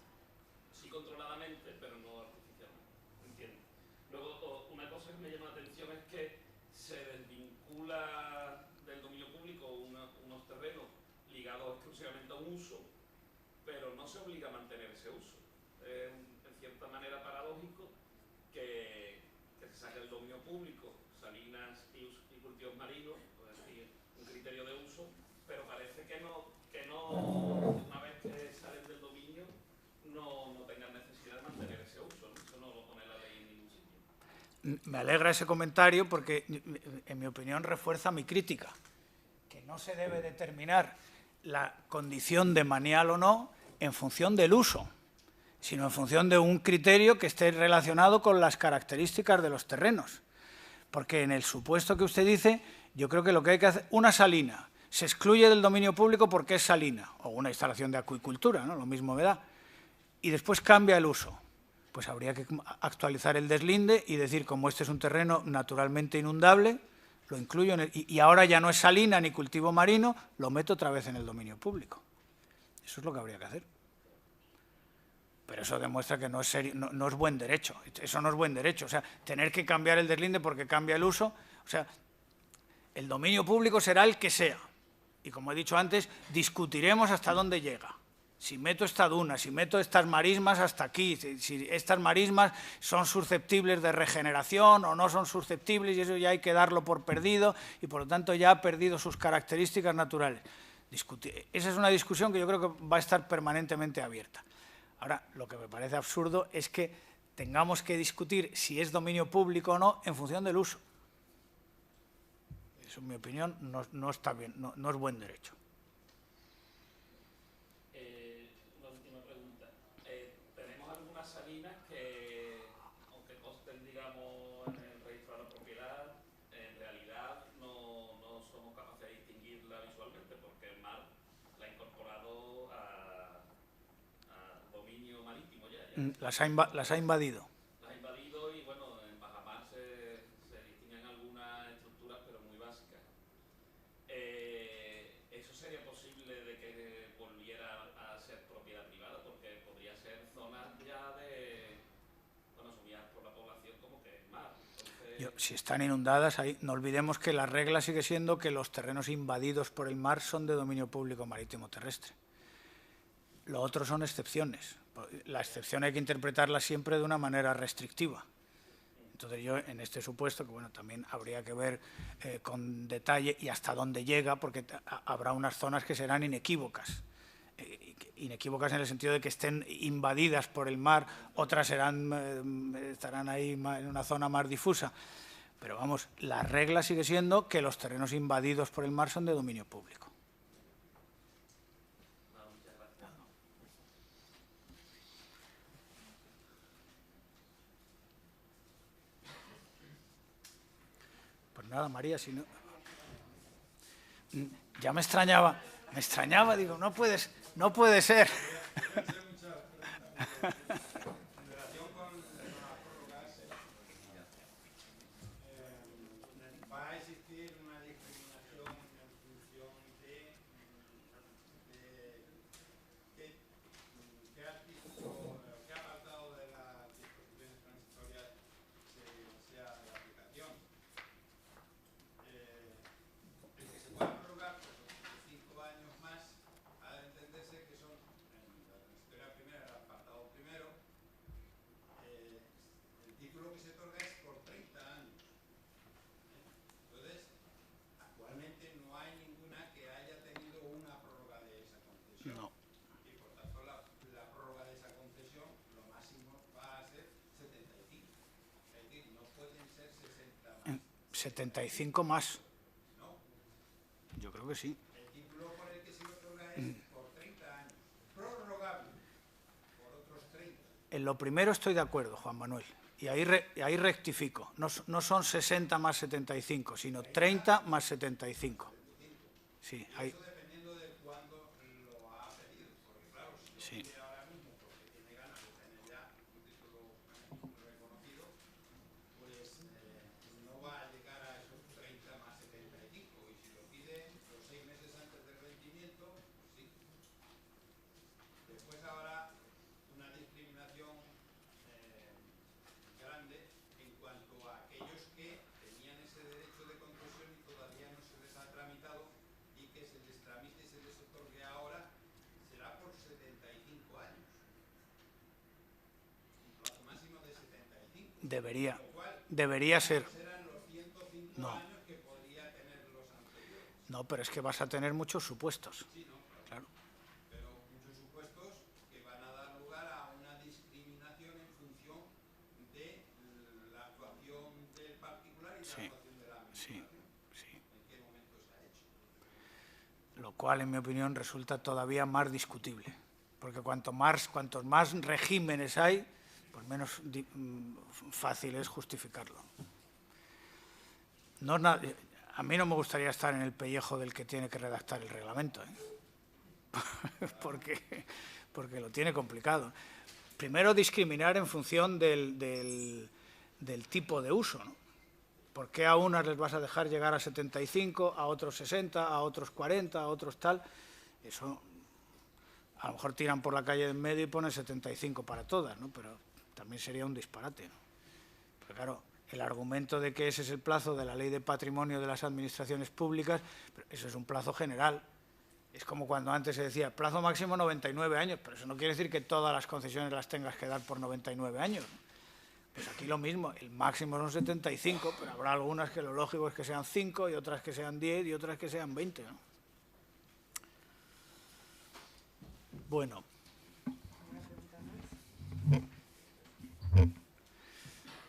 Sí controladamente, pero no artificialmente. ¿Entiendes? Luego, una cosa que me llama la atención es que se desvincula del dominio público unos terrenos ligados exclusivamente a un uso, pero no se obliga a mantener ese uso. Es en cierta manera paradójico que se saque del dominio público salinas y cultivos marinos, es decir, un criterio de uso, pero parece que no una vez que salen del dominio, no tengan necesidad de mantener ese uso, ¿no? Eso no lo pone la ley en ningún sitio. Me alegra ese comentario porque, en mi opinión, refuerza mi crítica, que no se debe determinar la condición de manial o no en función del uso, sino en función de un criterio que esté relacionado con las características de los terrenos. Porque en el supuesto que usted dice, yo creo que lo que hay que hacer, una salina, se excluye del dominio público porque es salina, o una instalación de acuicultura, ¿no? Lo mismo me da, y después cambia el uso. Pues habría que actualizar el deslinde y decir, como este es un terreno naturalmente inundable, lo incluyo en y ahora ya no es salina ni cultivo marino, lo meto otra vez en el dominio público. Eso es lo que habría que hacer. Pero eso demuestra que no es buen derecho. Eso no es buen derecho. O sea, tener que cambiar el deslinde porque cambia el uso. O sea, el dominio público será el que sea. Y como he dicho antes, discutiremos hasta dónde llega. Si meto esta duna, si meto estas marismas hasta aquí, si estas marismas son susceptibles de regeneración o no son susceptibles, y eso ya hay que darlo por perdido y por lo tanto ya ha perdido sus características naturales. Esa es una discusión que yo creo que va a estar permanentemente abierta. Ahora, lo que me parece absurdo es que tengamos que discutir si es dominio público o no en función del uso. Eso, en mi opinión, no está bien, no es buen derecho. Una última pregunta. ¿Tenemos algunas salinas que, aunque consten, digamos, en el registro de la propiedad, en realidad no somos capaces de distinguirla visualmente porque el mar la ha incorporado a dominio marítimo ya? Las ha invadido. Las ha invadido y, bueno, en bajamar se distinguen algunas estructuras, pero muy básicas. ¿Eso sería posible de que volviera a ser propiedad privada? Porque podría ser zonas ya de, bueno, asumidas por la población como que es mar. Entonces... Si están inundadas, ahí, no olvidemos que la regla sigue siendo que los terrenos invadidos por el mar son de dominio público marítimo terrestre. Lo otro son excepciones. La excepción hay que interpretarla siempre de una manera restrictiva. Entonces yo, en este supuesto, que bueno, también habría que ver con detalle y hasta dónde llega, porque habrá unas zonas que serán inequívocas. Inequívocas en el sentido de que estén invadidas por el mar, otras estarán ahí en una zona más difusa. Pero vamos, la regla sigue siendo que los terrenos invadidos por el mar son de dominio público. Pues nada, María, si no... Ya me extrañaba, digo, no puede ser. ¿Va a existir una discriminación en función de qué artículo, qué apartado de las disposiciones transitorias sea de aplicación? El que se pueda prorrogar por 5 años más ha de entenderse que son, en la transitoria primera, el apartado primero, el título que se otorga es por 30 años. Entonces, actualmente no hay ninguna que haya tenido una prórroga de esa concesión. No. Y por tanto, la prórroga de esa concesión, lo máximo va a ser 75. Es decir, no pueden ser 60 más. 75 más. No. Yo creo que sí. El título por el que se otorga es por 30 años. Prorrogable por otros 30. En lo primero estoy de acuerdo, Juan Manuel. Y ahí rectifico. No son 60 más 75, sino 30 más 75. Sí, ahí. Eso dependiendo de cuándo lo ha pedido. Porque claro, si lo pide ahora mismo porque tiene ganas de tener ya un título reconocido, pues no va a llegar a esos 30 más 75. Y si lo pide los 6 meses antes del vencimiento, pues sí. Después habrá una discriminación grande en cuanto a aquellos que tenían ese derecho de concesión y todavía no se les ha tramitado, y que se les tramite y se les otorgue ahora será por 75 años. Un plazo máximo de 75. Debería ser. Serán los 105 No. años que podría tener los anteriores. No, pero es que vas a tener muchos supuestos. Sí, ¿no? Claro. Pero muchos supuestos que van a dar lugar a una discriminación en función de la actuación del particular y la Sí, actuación de la sí, administración. sí. ¿En qué momento se ha hecho? Lo cual, en mi opinión, resulta todavía más discutible. Porque cuantos más regímenes hay, pues menos fácil es justificarlo. No es nada, a mí no me gustaría estar en el pellejo del que tiene que redactar el reglamento, porque lo tiene complicado. Primero, discriminar en función del tipo de uso, ¿no? ¿Por qué a unas les vas a dejar llegar a 75, a otros 60, a otros 40, a otros tal? Eso, a lo mejor tiran por la calle de en medio y ponen 75 para todas, ¿no? Pero también sería un disparate, ¿no? Pero claro, el argumento de que ese es el plazo de la Ley de Patrimonio de las Administraciones Públicas, pero eso es un plazo general. Es como cuando antes se decía, plazo máximo 99 años, pero eso no quiere decir que todas las concesiones las tengas que dar por 99 años. Pues aquí lo mismo, el máximo son 75, pero habrá algunas que lo lógico es que sean 5 y otras que sean 10 y otras que sean 20, ¿no? Bueno.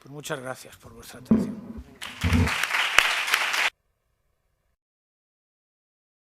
Pues muchas gracias por vuestra atención.